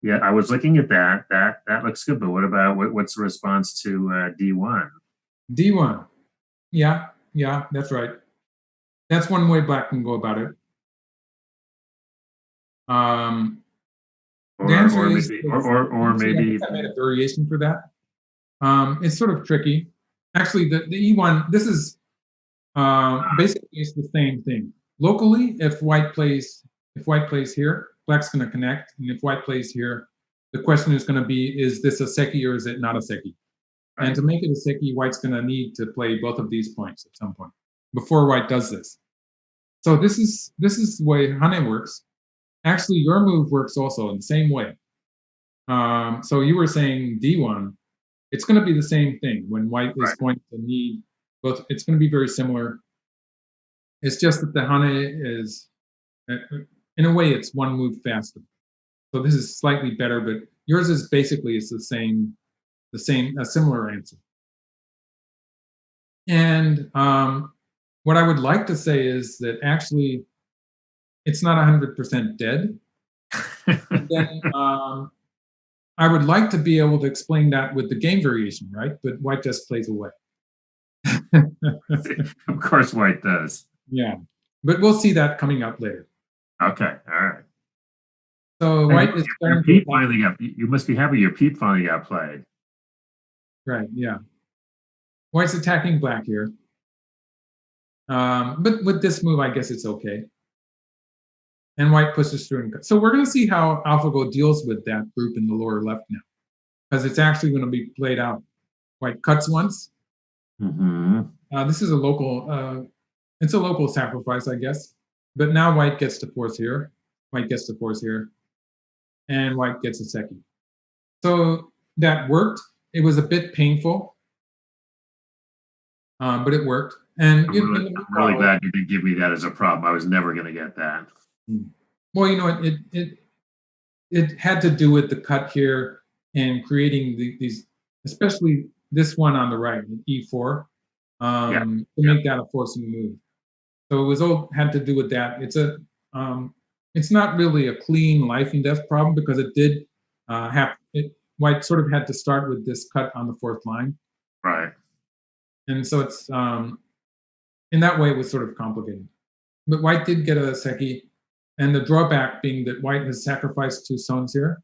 Speaker 1: Yeah, I was looking at that. That looks good. But what about what's the response to D1?
Speaker 2: D1. Yeah, that's right. That's one way black can go about it. The answer is
Speaker 1: maybe
Speaker 2: I made a variation for that. It's sort of tricky. Actually, the E1, this is basically it's the same thing. Locally, if white plays here, black's going to connect, and if white plays here, the question is going to be: is this a seki or is it not a seki? Right. And to make it a seki, white's going to need to play both of these points at some point before white does this. So this is the way Hane works. Actually, your move works also in the same way. So you were saying D1. It's going to be the same thing when white is going to need both. It's going to be very similar. It's just that the Hane is, in a way, it's one move faster. So this is slightly better, but yours is basically it's a similar answer. And what I would like to say is that actually it's not 100% dead. Then I would like to be able to explain that with the game variation, right? But white just plays away.
Speaker 1: Of course, white does.
Speaker 2: Yeah, but we'll see that coming up later.
Speaker 1: Okay, all right.
Speaker 2: So white is
Speaker 1: your peep finally got. You must be happy your peep finally got played.
Speaker 2: Right. Yeah. White's attacking black here, but with this move, I guess it's okay. And white pushes through and cuts. So we're going to see how AlphaGo deals with that group in the lower left now, because it's actually going to be played out. White cuts once. This is a local. It's a local sacrifice, I guess. But now white gets to force here. White gets to force here, and white gets a seki. So that worked. It was a bit painful, but it worked. And
Speaker 1: I'm really glad you didn't give me that as a problem. I was never going to get that.
Speaker 2: Well, you know, it had to do with the cut here and creating these, especially this one on the right, E4, to make that a forcing move. So it was all had to do with that. It's not really a clean life and death problem because it did white sort of had to start with this cut on the fourth line.
Speaker 1: Right.
Speaker 2: And so it's in that way it was sort of complicated. But white did get a seki, and the drawback being that white has sacrificed 2 stones here.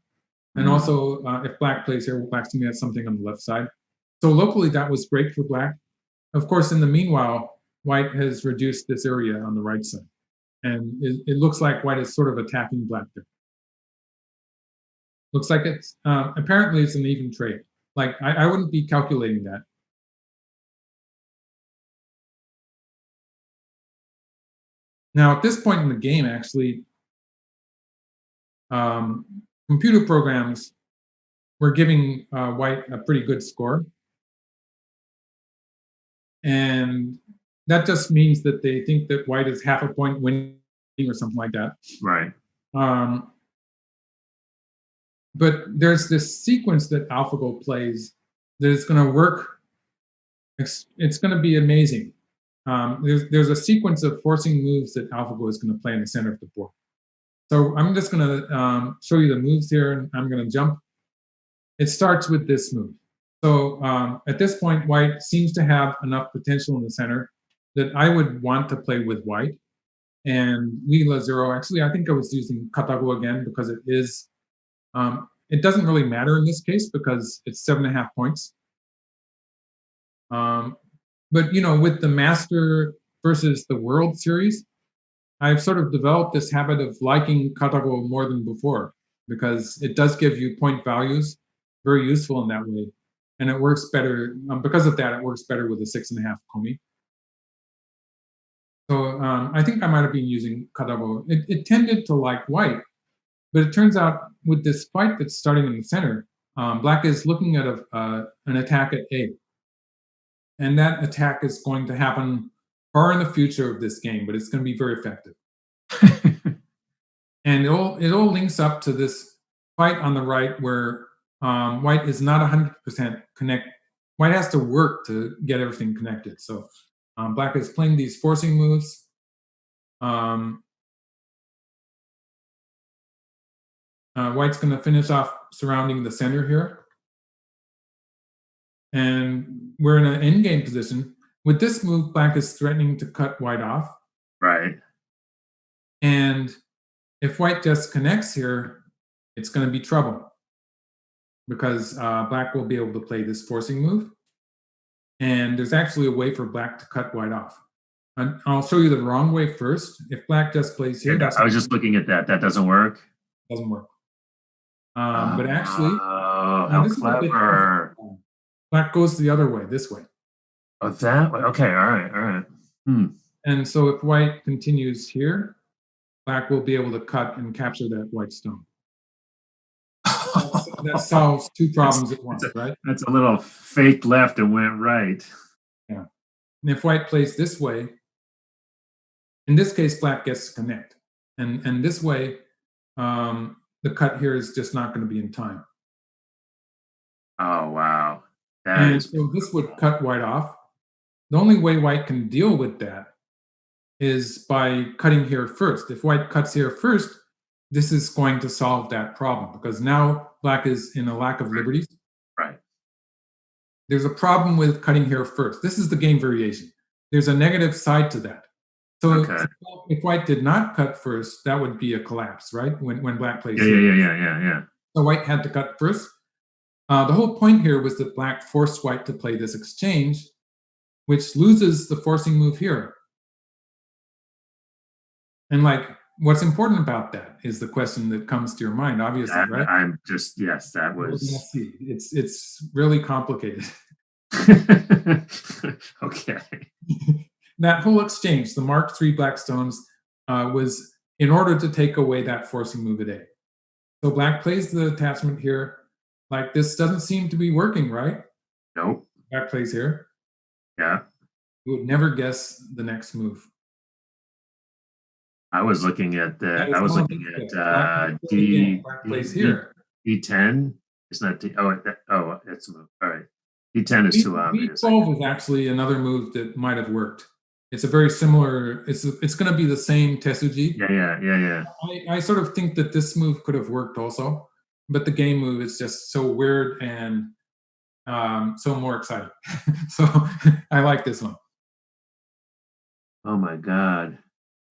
Speaker 2: And also if black plays here, black's gonna get something on the left side. So locally that was great for black. Of course, in the meanwhile, white has reduced this area on the right side. And it looks like white is sort of attacking black there. Looks like it's, apparently it's an even trade. Like, I wouldn't be calculating that. Now, at this point in the game, actually, computer programs were giving white a pretty good score. And that just means that they think that white is half a point winning or something like that.
Speaker 1: Right.
Speaker 2: But there's this sequence that AlphaGo plays that is going to work. It's going to be amazing. There's a sequence of forcing moves that AlphaGo is going to play in the center of the board. So I'm just going to show you the moves here, and I'm going to jump. It starts with this move. So at this point, white seems to have enough potential in the center that I would want to play with white. And Lila 0, actually, I think I was using Katago again because it is, it doesn't really matter in this case because it's 7.5 points. But, you know, with the Master versus the World series, I've sort of developed this habit of liking Katago more than before because it does give you point values, very useful in that way. And it works better, because of that, it works better with a 6.5 komi. So I think I might have been using Kadabo. It tended to like white, but it turns out with this fight that's starting in the center, black is looking at an attack at A. And that attack is going to happen far in the future of this game, but it's going to be very effective. And it all links up to this fight on the right where white is not 100% connect. White has to work to get everything connected. So black is playing these forcing moves. White's going to finish off surrounding the center here. And we're in an endgame position. With this move, black is threatening to cut white off.
Speaker 1: Right.
Speaker 2: And if white just connects here, it's going to be trouble because black will be able to play this forcing move. And there's actually a way for black to cut white off. And I'll show you the wrong way first. If black just plays here,
Speaker 1: I was just looking at that. That doesn't work.
Speaker 2: Doesn't work. But actually,
Speaker 1: how clever!
Speaker 2: Black goes the other way, this way.
Speaker 1: Oh, that way. Okay, all right.
Speaker 2: And so if white continues here, black will be able to cut and capture that white stone. That solves two problems at once, right?
Speaker 1: That's a little fake left and went right.
Speaker 2: Yeah. And if white plays this way, in this case, black gets to connect. And this way, the cut here is just not going to be in time.
Speaker 1: Oh, wow.
Speaker 2: So this would cut white off. The only way white can deal with that is by cutting here first. If white cuts here first, this is going to solve that problem because now black is in a lack of liberties.
Speaker 1: Right.
Speaker 2: There's a problem with cutting here first. This is the game variation. There's a negative side to that. So if white did not cut first, that would be a collapse, right? When black plays here.
Speaker 1: Yeah.
Speaker 2: So white had to cut first. The whole point here was that black forced white to play this exchange, which loses the forcing move here. And what's important about that is the question that comes to your mind, obviously, right?
Speaker 1: I'm just, yes, that was.
Speaker 2: See. It's really complicated.
Speaker 1: Okay.
Speaker 2: That whole exchange, the Mark III black stones, was in order to take away that forcing move at A. So black plays the attachment here. Like this doesn't seem to be working, right?
Speaker 1: Nope.
Speaker 2: Black plays here.
Speaker 1: Yeah.
Speaker 2: You would never guess the next move.
Speaker 1: I was looking at that. I was looking at
Speaker 2: Black plays here.
Speaker 1: D10. It's not D. Oh, it's a move. All right. D10 is too obvious.
Speaker 2: B12 is actually another move that might have worked. It's a very similar. It's going to be the same tesuji.
Speaker 1: Yeah.
Speaker 2: I sort of think that this move could have worked also, but the game move is just so weird and so more exciting. So I like this one.
Speaker 1: Oh my God.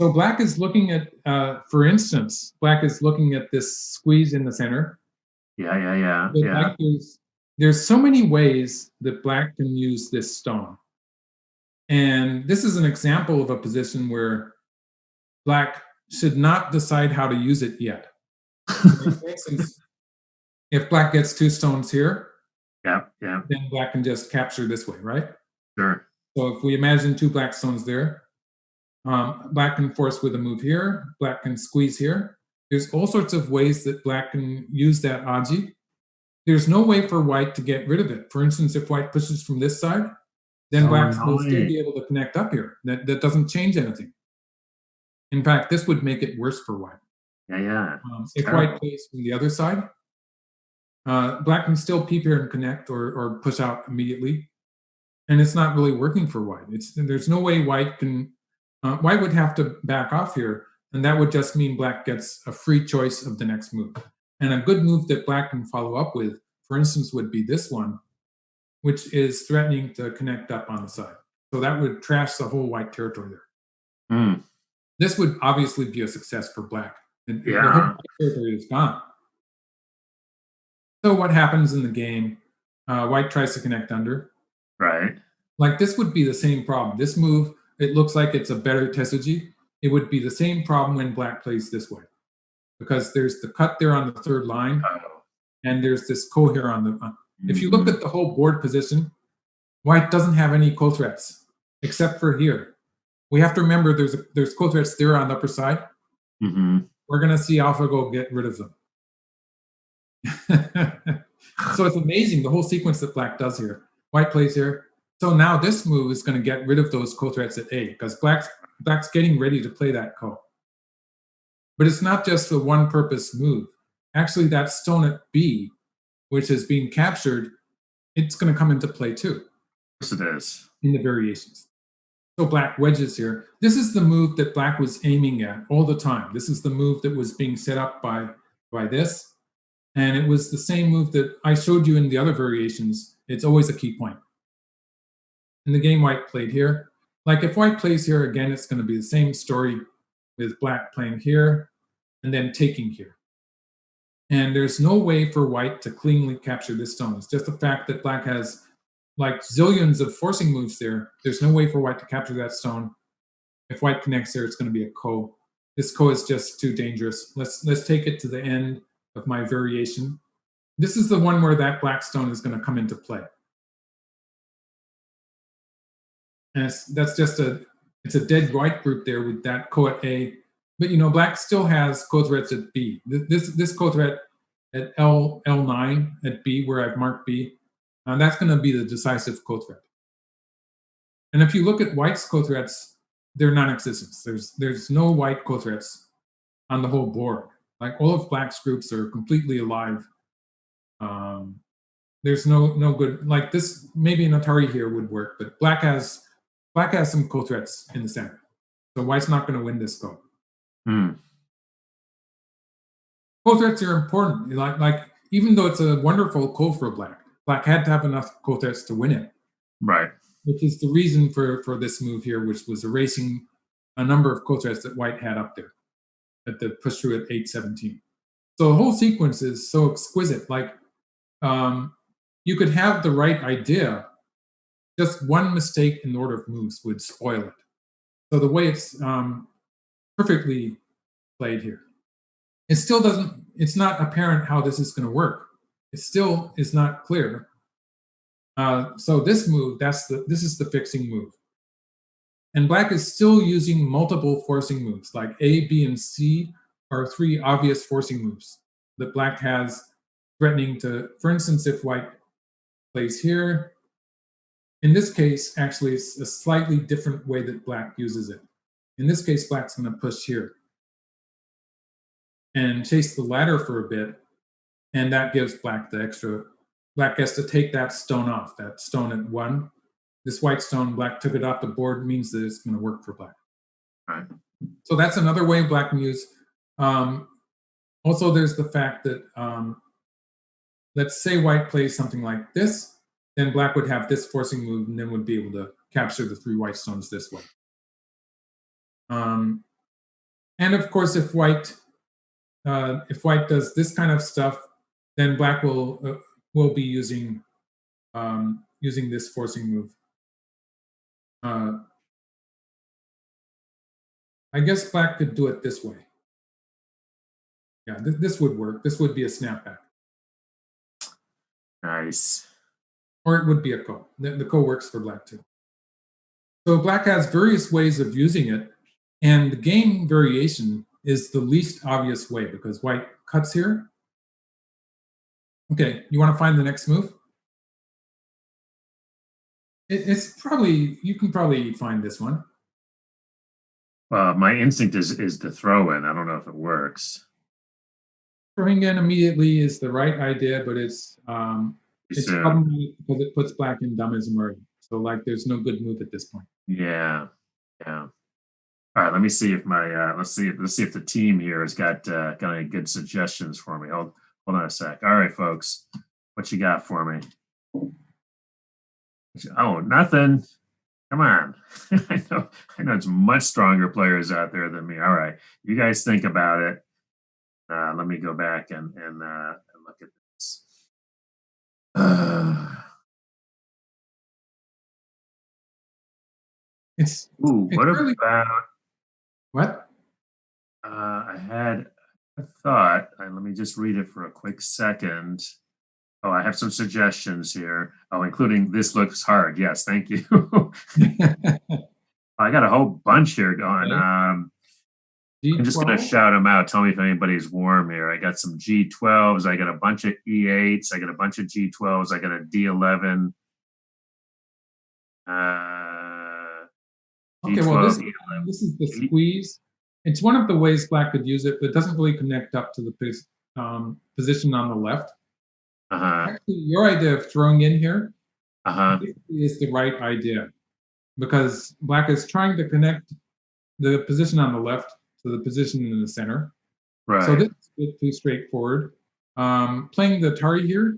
Speaker 2: So black is looking at, for instance, black is looking at this squeeze in the center.
Speaker 1: Yeah.
Speaker 2: But there's so many ways that black can use this stone. And this is an example of a position where black should not decide how to use it yet. For instance, if black gets two stones here, then black can just capture this way, right?
Speaker 1: Sure.
Speaker 2: So if we imagine two black stones there, black can force with a move here, black can squeeze here. There's all sorts of ways that black can use that aji. There's no way for white to get rid of it. For instance, if white pushes from this side, then black will still be able to connect up here. That doesn't change anything. In fact, this would make it worse for white.
Speaker 1: Yeah.
Speaker 2: If white plays from the other side, black can still peep here and connect or push out immediately. And it's not really working for white. There's no way white can... white would have to back off here, and that would just mean black gets a free choice of the next move. And a good move that black can follow up with, for instance, would be this one, which is threatening to connect up on the side. So that would trash the whole white territory there. This would obviously be a success for black. The whole white territory is gone. So what happens in the game? White tries to connect under.
Speaker 1: Right.
Speaker 2: Like this would be the same problem. This move, it looks like it's a better tesuji. It would be the same problem when black plays this way. Because there's the cut there on the third line, and there's this ko here on the... If you look at the whole board position, white doesn't have any ko threats, except for here. we have to remember there's co threats there on the upper side. We're going to see AlphaGo get rid of them. So it's amazing the whole sequence that black does here. White plays here. So now this move is going to get rid of those co-threats at A, because black's getting ready to play that co. But it's not just a one-purpose move. Actually, that stone at B, which is being captured, it's going to come into play too.
Speaker 1: Yes, it is.
Speaker 2: In the variations. So black wedges here. This is the move that black was aiming at all the time. This is the move that was being set up by this. And it was the same move that I showed you in the other variations. It's always a key point. In the game white played here. Like if white plays here, again, it's going to be the same story with black playing here and then taking here. And there's no way for white to cleanly capture this stone. It's just the fact that black has like zillions of forcing moves there. There's no way for white to capture that stone. If white connects there, it's going to be a ko. This ko is just too dangerous. Let's take it to the end of my variation. This is the one where that black stone is going to come into play. And that's just it's a dead white group there with that ko at A. But you know, black still has co-threats at B. This co-threat at L9 at B, where I've marked B, that's going to be the decisive co-threat. And if you look at white's co-threats, they're non-existent. There's no white co-threats on the whole board. Like all of black's groups are completely alive. There's no good, like this, maybe an Atari here would work, but black has some co-threats in the center. So white's not going to win this go. Co-threats are important. Like even though it's a wonderful ko for black had to have enough co-threats to win it.
Speaker 1: Right.
Speaker 2: Which is the reason for this move here, which was erasing a number of co-threats that white had up there at the push through at 8-17. So the whole sequence is so exquisite. Like you could have the right idea, just one mistake in the order of moves would spoil it. So the way it's perfectly played here. It still doesn't, it's not apparent how this is going to work. It still is not clear. So this move, this is the fixing move. And black is still using multiple forcing moves, like A, B, and C are three obvious forcing moves that black has threatening to, for instance, if white plays here, in this case, actually, it's a slightly different way that black uses it. In this case, black's going to push here and chase the ladder for a bit, and that gives black the extra. Black gets to take that stone off, that stone at 1. This white stone, black took it off the board, means that it's going to work for black.
Speaker 1: Right.
Speaker 2: So that's another way black can use. Also, there's the fact that, let's say white plays something like this, then black would have this forcing move and then would be able to capture the 3 white stones this way. And of course, if white does this kind of stuff, then black will be using this forcing move. I guess black could do it this way. Yeah, this would work. This would be a snapback.
Speaker 1: Nice.
Speaker 2: Or it would be a ko. The ko works for black too. So black has various ways of using it, and the game variation is the least obvious way because white cuts here. Okay, you want to find the next move? It's probably, you can probably find this one.
Speaker 1: My instinct is to throw in. I don't know if it works.
Speaker 2: Throwing in immediately is the right idea, but it's problematic because it puts black in dummism already. So like, there's no good move at this point.
Speaker 1: Yeah. All right, let me see if my let's see if the team here has got any good suggestions for me. Hold on a sec. All right, folks, what you got for me? Oh, nothing. Come on. I know it's much stronger players out there than me. All right, you guys think about it. Let me go back and look at this. What really, about
Speaker 2: what?
Speaker 1: I had a thought. Let me just read it for a quick second. Oh, I have some suggestions here. Oh, including this looks hard. Yes, thank you. I got a whole bunch here going.
Speaker 2: Okay.
Speaker 1: I'm just going to
Speaker 2: D12.
Speaker 1: shout them out. Tell me if anybody's warm here. I got some G12s. I got a bunch of E8s. I got a bunch of G12s. I got a D11.
Speaker 2: Okay, well,
Speaker 1: G12,
Speaker 2: this is the squeeze. It's one of the ways black could use it, but it doesn't really connect up to the position on the left. Actually, your idea of throwing in here is the right idea, because black is trying to connect the position on the left to the position in the center.
Speaker 1: Right.
Speaker 2: So this is a bit too straightforward. Playing the Atari here,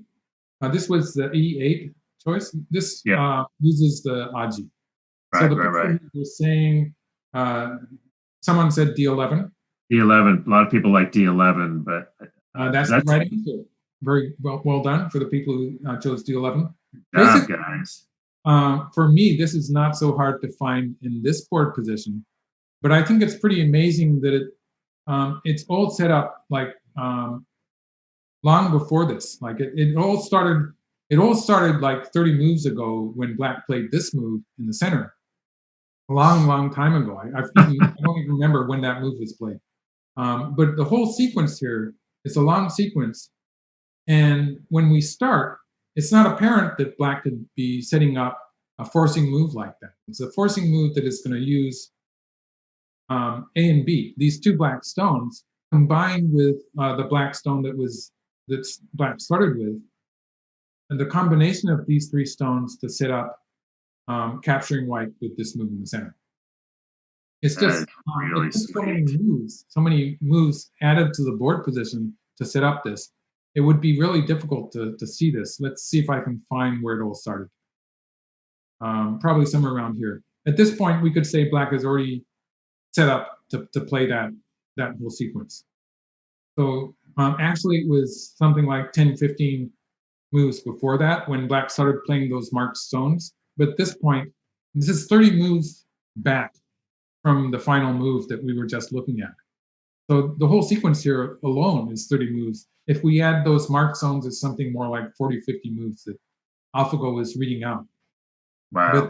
Speaker 2: this was the E8 choice. This uses the Aji.
Speaker 1: Right,
Speaker 2: so the person was saying, someone said D11.
Speaker 1: D11. A lot of people like D11, but
Speaker 2: that's the right answer. Very well done for the people who chose D11.
Speaker 1: Basically, guys.
Speaker 2: For me, this is not so hard to find in this board position, but I think it's pretty amazing that it's all set up like long before this. Like it all started. It all started like 30 moves ago when black played this move in the center. A long time ago. I don't even remember when that move was played. But the whole sequence here is a long sequence. And when we start, it's not apparent that black could be setting up a forcing move like that. It's a forcing move that is going to use A and B, these two black stones, combined with the black stone that black started with. And the combination of these three stones to set up capturing white with this move in the center. It's just
Speaker 1: really
Speaker 2: so many moves added to the board position to set up this. It would be really difficult to see this. Let's see if I can find where it all started. Probably somewhere around here. At this point, we could say black has already set up to play that whole sequence. So actually, it was something like 10, 15 moves before that when black started playing those marked stones. But at this point, this is 30 moves back from the final move that we were just looking at. So the whole sequence here alone is 30 moves. If we add those marked zones, it's something more like 40, 50 moves that AlphaGo is reading out.
Speaker 1: Wow.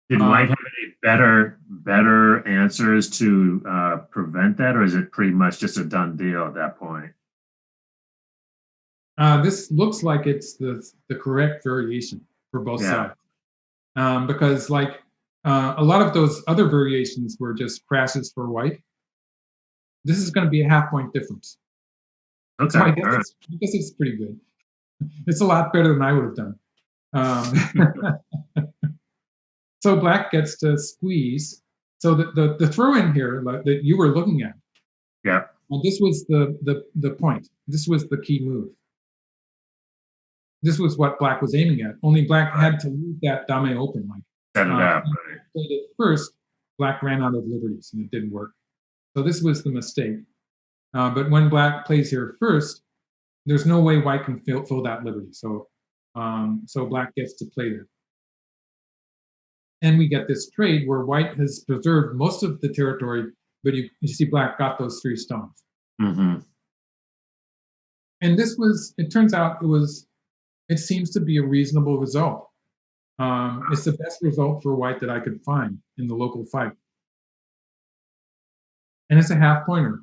Speaker 1: Did white have any better answers to prevent that, or is it pretty much just a done deal at that point?
Speaker 2: This looks like it's the correct variation for both sides. Because like a lot of those other variations were just crashes for white. This is going to be a half-point difference.
Speaker 1: Okay,
Speaker 2: so I guess it's pretty good. It's a lot better than I would have done. So black gets to squeeze. So the throw-in here that you were looking at.
Speaker 1: Yeah.
Speaker 2: Well, this was the point. This was the key move. This was what black was aiming at. Only black had to leave that dame open. Like
Speaker 1: set it up.
Speaker 2: Played it first, black ran out of liberties and it didn't work. So this was the mistake. But when black plays here first, there's no way white can fill that liberty. So so black gets to play there. And we get this trade where white has preserved most of the territory, but you see black got those three stones.
Speaker 1: Mm-hmm.
Speaker 2: And this was, it turns out it seems to be a reasonable result. It's the best result for white that I could find in the local fight. And it's a half pointer.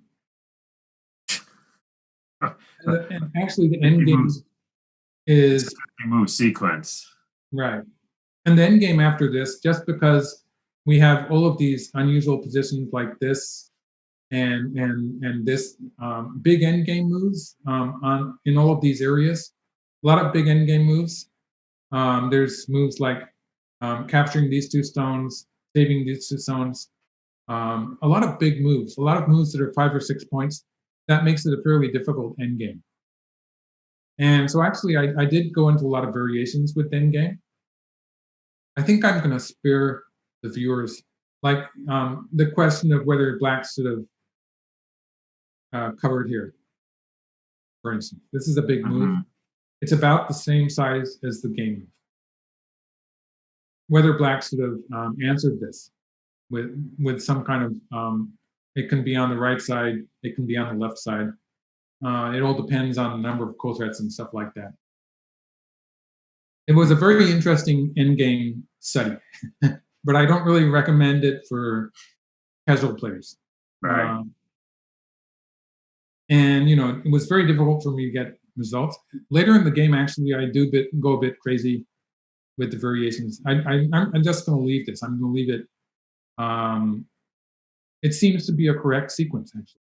Speaker 2: And actually the end game is
Speaker 1: a move sequence.
Speaker 2: Right. And the end game after this, just because we have all of these unusual positions like this and this big end game moves in all of these areas, a lot of big end game moves. There's moves like capturing these two stones, saving these two stones. A lot of big moves, a lot of moves that are 5 or 6 points. That makes it a fairly difficult end game. And so actually, I did go into a lot of variations with end game. I think I'm going to spare the viewers, like the question of whether black should have covered here, for instance. This is a big move. It's about the same size as the game move. Whether black should have answered this with some kind of, it can be on the right side, it can be on the left side. It all depends on the number of co-threats and stuff like that. It was a very interesting endgame study. but I don't really recommend it for casual players.
Speaker 1: Right.
Speaker 2: And it was very difficult for me to get results. Later in the game, actually, I do go a bit crazy with the variations. I'm just going to leave this. I'm going to leave it. It seems to be a correct sequence, actually.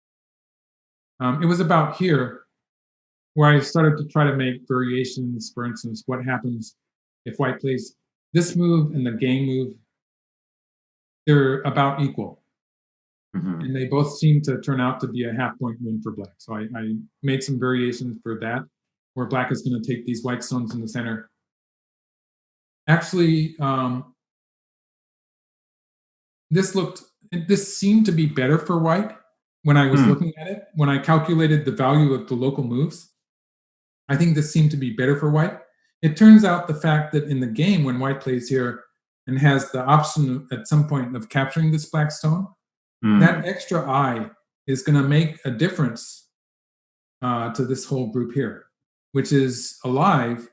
Speaker 2: It was about here where I started to try to make variations. For instance, what happens if white plays this move and the game move? They're about equal. And they both seem to turn out to be a half-point win for black. So I made some variations for that, where black is going to take these white stones in the center. Actually, this seemed to be better for white when I was looking at it. When I calculated the value of the local moves, I think this seemed to be better for white. It turns out the fact that in the game, when white plays here and has the option at some point of capturing this black stone, that extra eye is going to make a difference to this whole group here, which is alive.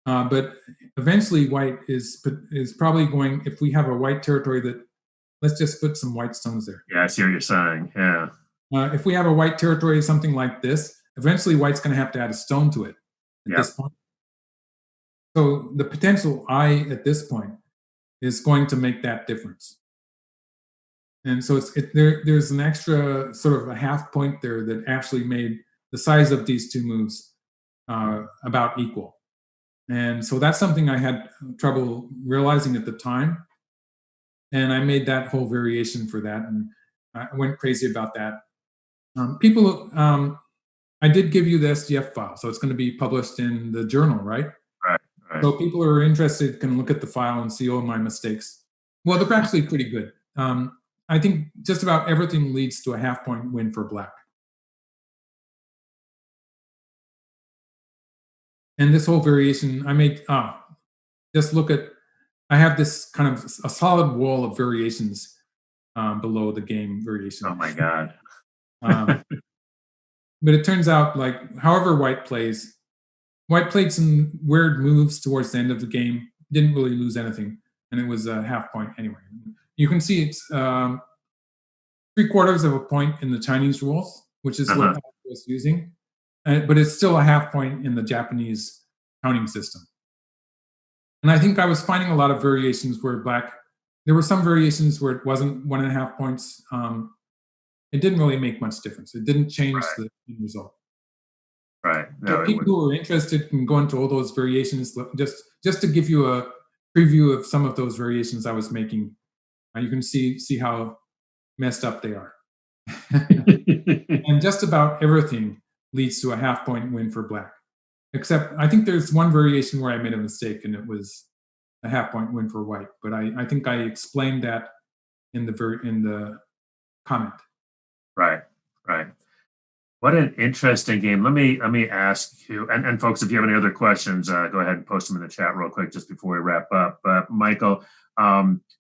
Speaker 2: But eventually, white is probably going. If we have a white territory that, let's just put some white stones there.
Speaker 1: Yeah, I see what you're saying. Yeah.
Speaker 2: If we have a white territory, something like this, eventually white's going to have to add a stone to it at this point. So the potential eye at this point is going to make that difference. And so there's an extra sort of a half point there that actually made the size of these two moves about equal. And so that's something I had trouble realizing at the time. And I made that whole variation for that. And I went crazy about that. I did give you the SDF file. So it's going to be published in the journal, right?
Speaker 1: Right.
Speaker 2: So people who are interested can look at the file and see all my mistakes. Well, they're actually pretty good. I think just about everything leads to a half-point win for black. And this whole variation, I made, just look at, I have this kind of a solid wall of variations below the game variation.
Speaker 1: Oh my God.
Speaker 2: But it turns out, like, however white plays, white played some weird moves towards the end of the game, didn't really lose anything, and it was a half point anyway. You can see it's 3/4 of a point in the Chinese rules, which is what I was using, but it's still a half point in the Japanese counting system. And I think I was finding a lot of variations where there were some variations where it wasn't 1.5 points. It didn't really make much difference. It didn't change the end result.
Speaker 1: Right. No,
Speaker 2: so people who are interested can go into all those variations. Just to give you a preview of some of those variations I was making, you can see how messed up they are. And just about everything leads to a half-point win for black. Except I think there's one variation where I made a mistake and it was a half-point win for white. But I think I explained that in the comment.
Speaker 1: Right. What an interesting game. Let me ask you, and folks, if you have any other questions, go ahead and post them in the chat real quick just before we wrap up. But Michael,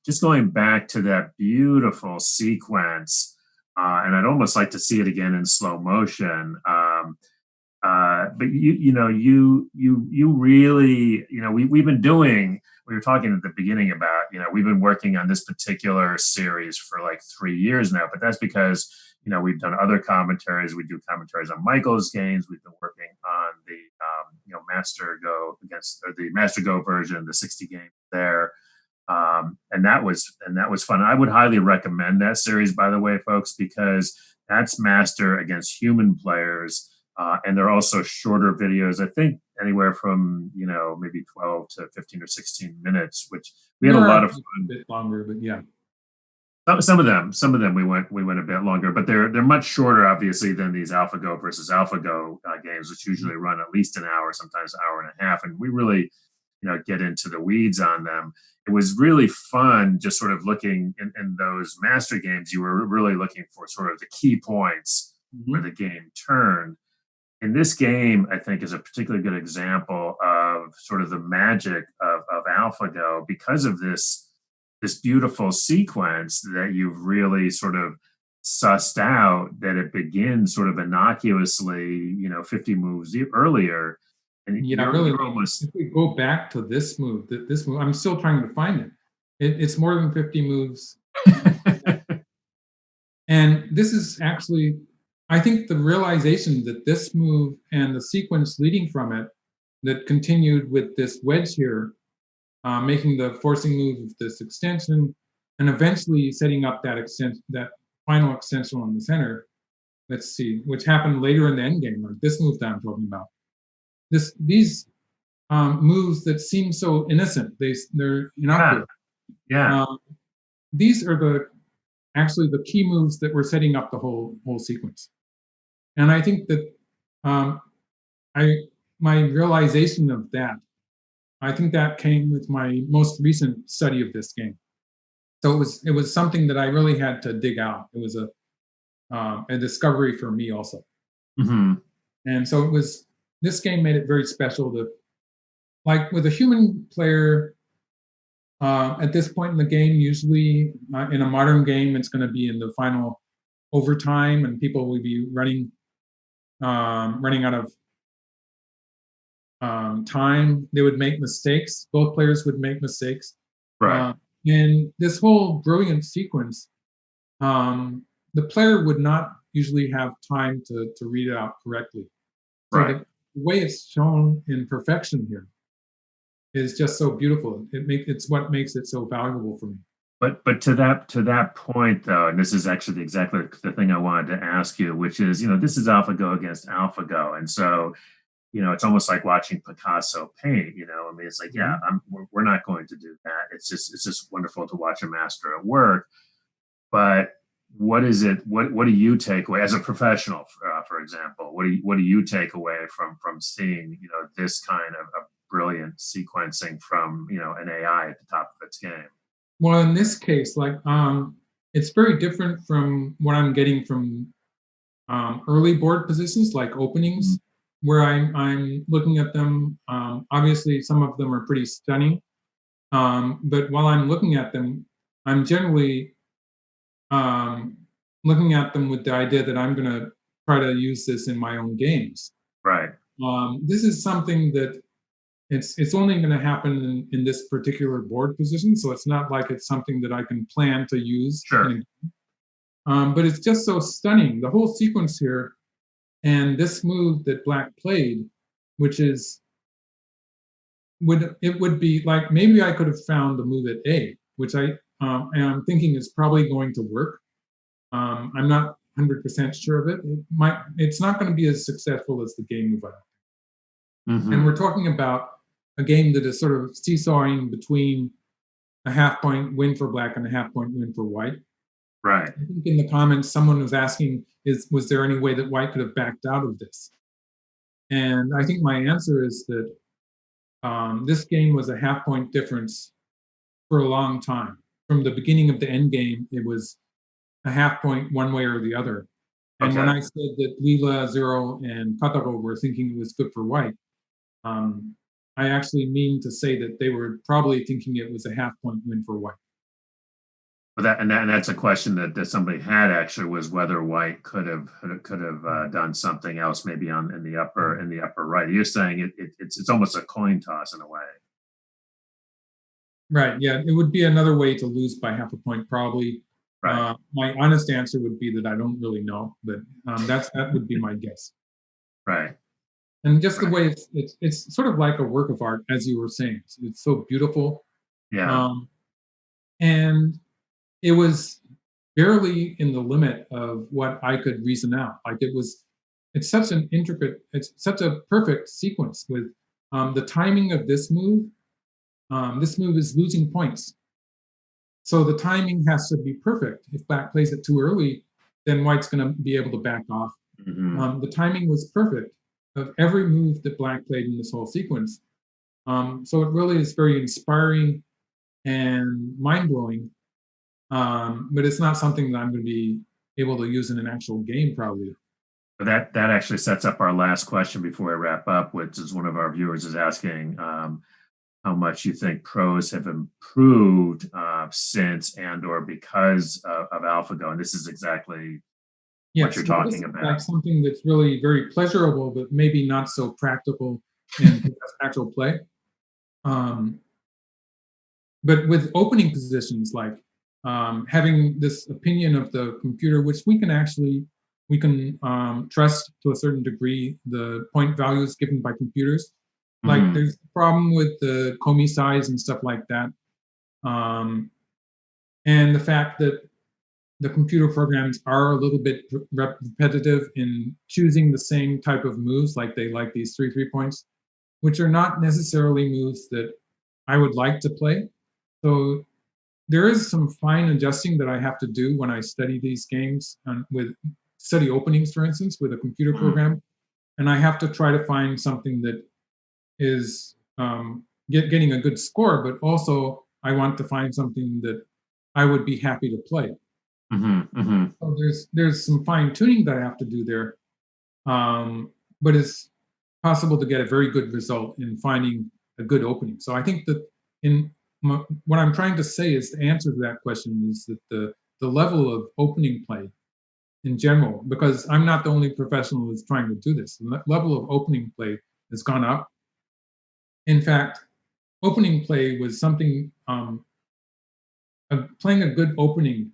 Speaker 1: just going back to that beautiful sequence, and I'd almost like to see it again in slow motion. But you really, we've been doing, we were talking at the beginning about, we've been working on this particular series for like 3 years now, but that's because, we've done other commentaries. We do commentaries on Michael's games. We've been working on the, Master Go version, the 60 game there. And that was fun. I would highly recommend that series, by the way, folks, because that's Master against human players. And they're also shorter videos, I think anywhere from, maybe 12 to 15 or 16 minutes, which we had a lot of fun.
Speaker 2: A bit longer, but yeah.
Speaker 1: Some of them we went a bit longer, but they're much shorter, obviously, than these AlphaGo versus AlphaGo games, which usually run at least an hour, sometimes an hour and a half. And we really, get into the weeds on them. It was really fun just sort of looking in those master games. You were really looking for sort of the key points where the game turned. In this game, I think, is a particularly good example of sort of the magic of AlphaGo because of this beautiful sequence that you've really sort of sussed out, that it begins sort of innocuously, 50 moves earlier. And
Speaker 2: really almost, if we go back to this move, I'm still trying to find it. It's more than 50 moves. And this is actually, I think the realization that this move and the sequence leading from it that continued with this wedge here, making the forcing move of this extension, and eventually setting up that final extension on the center. Let's see, which happened later in the endgame, like this move that I'm talking about. These moves that seem so innocent, they're innocuous.
Speaker 1: Yeah.
Speaker 2: These are actually the key moves that were setting up the whole sequence. And I think that my realization of that, I think that came with my most recent study of this game. So it was something that I really had to dig out. It was a discovery for me also.
Speaker 1: Mm-hmm.
Speaker 2: And so this game made it very special to, like with a human player, at this point in the game, usually in a modern game, it's going to be in the final overtime, and people will be running out of time. They would make mistakes. Both players would make mistakes.
Speaker 1: Right.
Speaker 2: In this whole brilliant sequence, the player would not usually have time to read it out correctly. So
Speaker 1: Right.
Speaker 2: the way it's shown in perfection here is just so beautiful. It's what makes it so valuable for me.
Speaker 1: But to that point though, and this is actually exactly the thing I wanted to ask you, which is, this is AlphaGo against AlphaGo, and so it's almost like watching Picasso paint. I mean, it's like, yeah, we're not going to do that. It's just wonderful to watch a master at work. But what is it? What do you take away as a professional, for example? What do you take away from seeing this kind of brilliant sequencing from an AI at the top of its game?
Speaker 2: Well, in this case, like it's very different from what I'm getting from early board positions, like openings, where I'm looking at them. Obviously, some of them are pretty stunning, but while I'm looking at them, I'm generally looking at them with the idea that I'm going to try to use this in my own games.
Speaker 1: Right.
Speaker 2: This is something that it's only going to happen in this particular board position, so it's not like it's something that I can plan to use.
Speaker 1: Sure.
Speaker 2: But it's just so stunning, the whole sequence here, and this move that Black played, which is would be like, maybe I could have found the move at A, which I'm thinking is probably going to work. I'm not 100% sure of it. It's not going to be as successful as the game move. And we're talking about a game that is sort of seesawing between a half-point win for Black and a half-point win for White.
Speaker 1: Right.
Speaker 2: I think in the comments, someone was asking, was there any way that White could have backed out of this? And I think my answer is that this game was a half-point difference for a long time. From the beginning of the end game, it was a half-point one way or the other. And when I said that Lila, Zero, and Katago were thinking it was good for White, I actually mean to say that they were probably thinking it was a half-point win for White.
Speaker 1: But that's a question that somebody had actually, was whether White could have done something else, maybe in the upper right. You're saying it's almost a coin toss in a way.
Speaker 2: Right. Yeah, it would be another way to lose by half a point, probably. Right. My honest answer would be that I don't really know, but that would be my guess.
Speaker 1: Right.
Speaker 2: And just the way it's sort of like a work of art, as you were saying. It's so beautiful.
Speaker 1: Yeah.
Speaker 2: And it was barely in the limit of what I could reason out. Like it's such a perfect sequence with the timing of this move. This move is losing points. So the timing has to be perfect. If Black plays it too early, then White's going to be able to back off. The timing was perfect of every move that Black played in this whole sequence. So it really is very inspiring and mind-blowing. But it's not something that I'm going to be able to use in an actual game, probably.
Speaker 1: That actually sets up our last question before I wrap up, which is one of our viewers is asking how much you think pros have improved since and/or because of AlphaGo, and this is exactly what you're talking about.
Speaker 2: Like something that's really very pleasurable, but maybe not so practical in actual play. but with opening positions, like having this opinion of the computer, which we can trust to a certain degree, the point values given by computers. Like there's a problem with the Comey size and stuff like that. And the fact that the computer programs are a little bit repetitive in choosing the same type of moves, like they like these 3 3 points, which are not necessarily moves that I would like to play. So there is some fine adjusting that I have to do when I study these games with study openings, for instance, with a computer program, and I have to try to find something that is getting a good score, but also I want to find something that I would be happy to play. So there's some fine tuning that I have to do there, but it's possible to get a very good result in finding a good opening. So I think that what I'm trying to say is the answer to that question is that the level of opening play in general, because I'm not the only professional who's trying to do this, the level of opening play has gone up. In fact, opening play was something, playing a good opening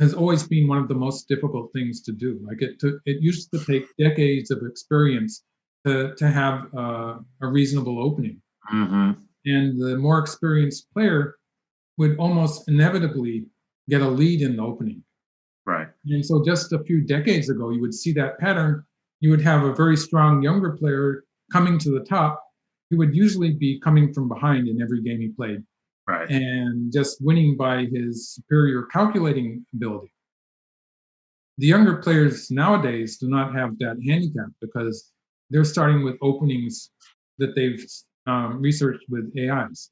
Speaker 2: has always been one of the most difficult things to do. Like it used to take decades of experience to have a reasonable opening. And the more experienced player would almost inevitably get a lead in the opening.
Speaker 1: Right.
Speaker 2: And so just a few decades ago, you would see that pattern. You would have a very strong younger player coming to the top. He would usually be coming from behind in every game he played.
Speaker 1: Right.
Speaker 2: And just winning by his superior calculating ability. The younger players nowadays do not have that handicap because they're starting with openings that they've researched with AIs.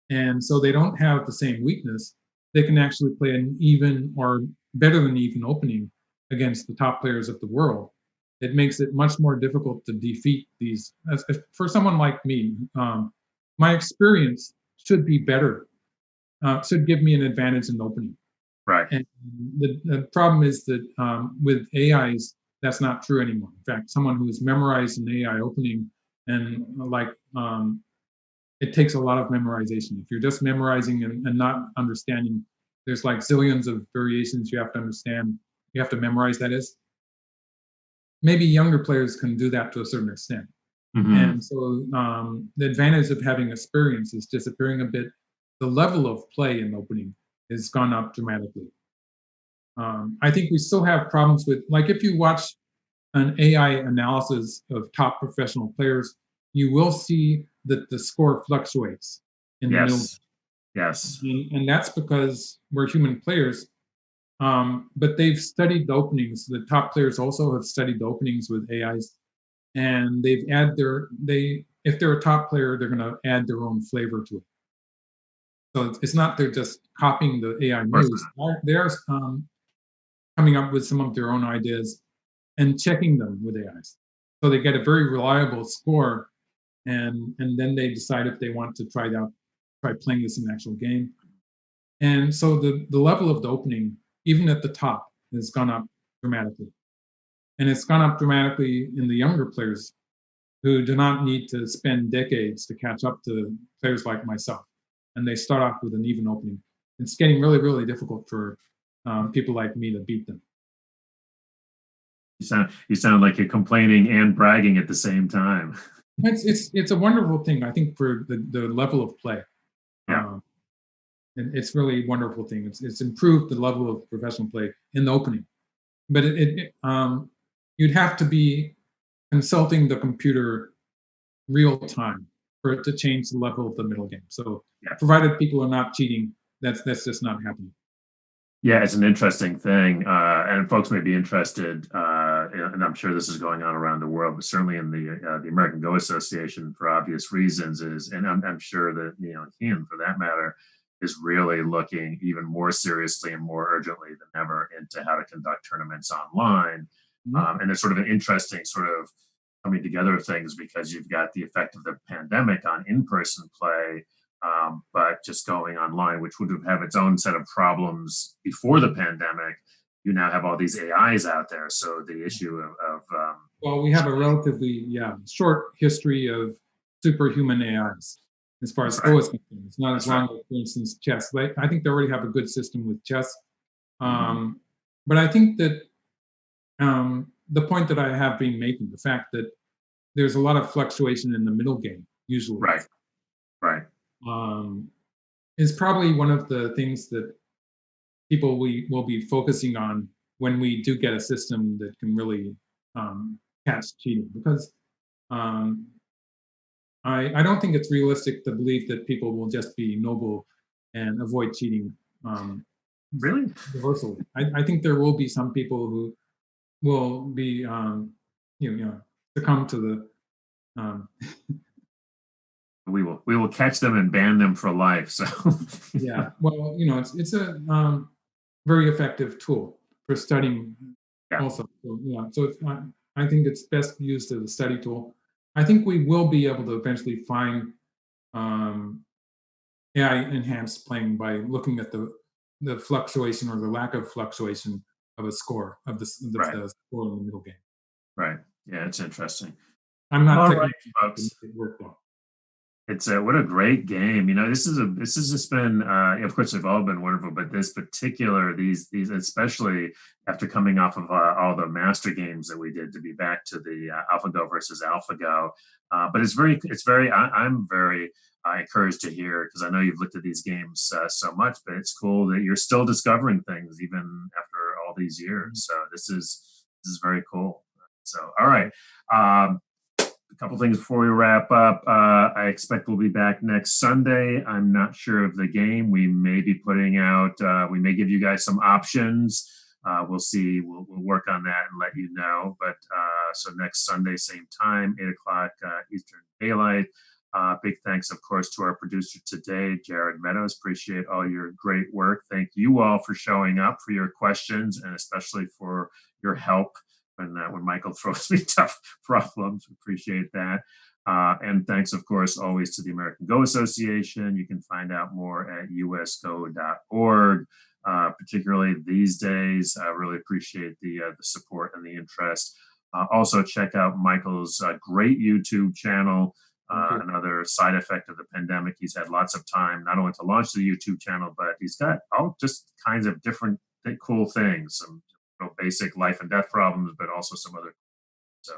Speaker 2: And so they don't have the same weakness. They can actually play an even or better than even opening against the top players of the world. It makes it much more difficult to defeat these. For someone like me, my experience should be better, should give me an advantage in opening.
Speaker 1: Right.
Speaker 2: And the problem is that with AIs, that's not true anymore. In fact, someone who has memorized an AI opening and it takes a lot of memorization. If you're just memorizing and not understanding, there's like zillions of variations you have to understand. You have to memorize, that is. Maybe younger players can do that to a certain extent. And so the advantage of having experience is disappearing a bit. The level of play in opening has gone up dramatically. I think we still have problems with, like if you watch an AI analysis of top professional players, you will see that the score fluctuates in the middle.
Speaker 1: Yes.
Speaker 2: And that's because we're human players. But they've studied the openings. The top players also have studied the openings with AIs, and they've if they're a top player, they're going to add their own flavor to it. So it's not they're just copying the AI moves. They're coming up with some of their own ideas and checking them with AIs. So they get a very reliable score, and then they decide if they want to try playing this in an actual game. And so the level of the opening, even at the top, has gone up dramatically. And it's gone up dramatically in the younger players who do not need to spend decades to catch up to players like myself. And they start off with an even opening. It's getting really, really difficult for people like me to beat them.
Speaker 1: You sound like you're complaining and bragging at the same time.
Speaker 2: It's a wonderful thing, I think, for the level of play.
Speaker 1: Yeah.
Speaker 2: And it's really a wonderful thing. It's improved the level of professional play in the opening. But you'd have to be consulting the computer real time for it to change the level of the middle game. So provided people are not cheating, that's just not happening.
Speaker 1: Yeah, it's an interesting thing, and folks may be interested, and I'm sure this is going on around the world, but certainly in the American Go Association, for obvious reasons, and I'm sure that Ken, for that matter, is really looking even more seriously and more urgently than ever into how to conduct tournaments online. And there's sort of an interesting sort of coming together of things because you've got the effect of the pandemic on in-person play. But just going online, which would have its own set of problems before the pandemic, you now have all these AIs out there. So the issue of
Speaker 2: well, we have a relatively short history of superhuman AIs. as far as
Speaker 1: That's
Speaker 2: Go
Speaker 1: right.
Speaker 2: is concerned. It's not as
Speaker 1: That's
Speaker 2: long
Speaker 1: right.
Speaker 2: as, for instance, chess. I think they already have a good system with chess.
Speaker 1: Mhm.
Speaker 2: But I think that the point that I have been making, the fact that there's a lot of fluctuation in the middle game, usually,
Speaker 1: Right. Right.
Speaker 2: um, is probably one of the things that people we will be focusing on when we do get a system that can really catch cheating. Because um, I don't think it's realistic to believe that people will just be noble and avoid cheating um,
Speaker 1: Really?
Speaker 2: universally. I think there will be some people who will be, succumb to the.
Speaker 1: We will catch them and ban them for life. So
Speaker 2: Yeah, well, it's a very effective tool for studying.
Speaker 1: yeah.
Speaker 2: Also, so, yeah, so I think it's best used as a study tool. I think we will be able to eventually find um, AI enhanced playing by looking at the fluctuation or the lack of fluctuation of a score of
Speaker 1: Right.
Speaker 2: the score in the middle game.
Speaker 1: Right. Yeah, it's interesting.
Speaker 2: I'm not
Speaker 1: All right,
Speaker 2: technically to
Speaker 1: folks.
Speaker 2: make it work though.
Speaker 1: It's what a great game. This has just been of course they've all been wonderful, but this particular these especially after coming off of all the master games that we did to be back to the AlphaGo versus AlphaGo. But I'm very encouraged to hear because I know you've looked at these games so much, but it's cool that you're still discovering things even after all these
Speaker 2: Mhm.
Speaker 1: years. So this is very cool. So all right. Um, a couple things before we wrap up. I expect we'll be back next Sunday. I'm not sure of the game. We may be putting out, we may give you guys some options. We'll see. We'll work on that and let you know. But so next Sunday, same time, 8 o'clock Eastern Daylight. Big thanks, of course, to our producer today, Jared Meadows. Appreciate all your great work. Thank you all for showing up, for your questions, and especially for your help when Michael throws me tough problems. Appreciate that. And thanks, of course, always to the American Go Association. You can find out more at usgo.org. Particularly these days, I really appreciate the support and the interest. Also, check out Michael's great YouTube channel.
Speaker 2: Thank you.
Speaker 1: Another side effect of the pandemic, he's had lots of time not only to launch the YouTube channel, but he's got all just kinds of different cool things. Some basic life and death problems, but also some other. So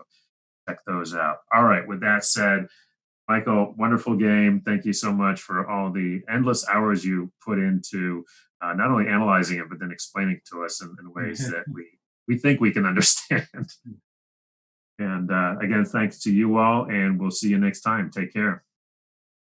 Speaker 1: check those out. All right. With that said, Michael, wonderful game. Thank you so much for all the endless hours you put into not only analyzing it, but then explaining it to us in ways that we think we can understand. And again, thanks to you all, and we'll see you next time. Take care.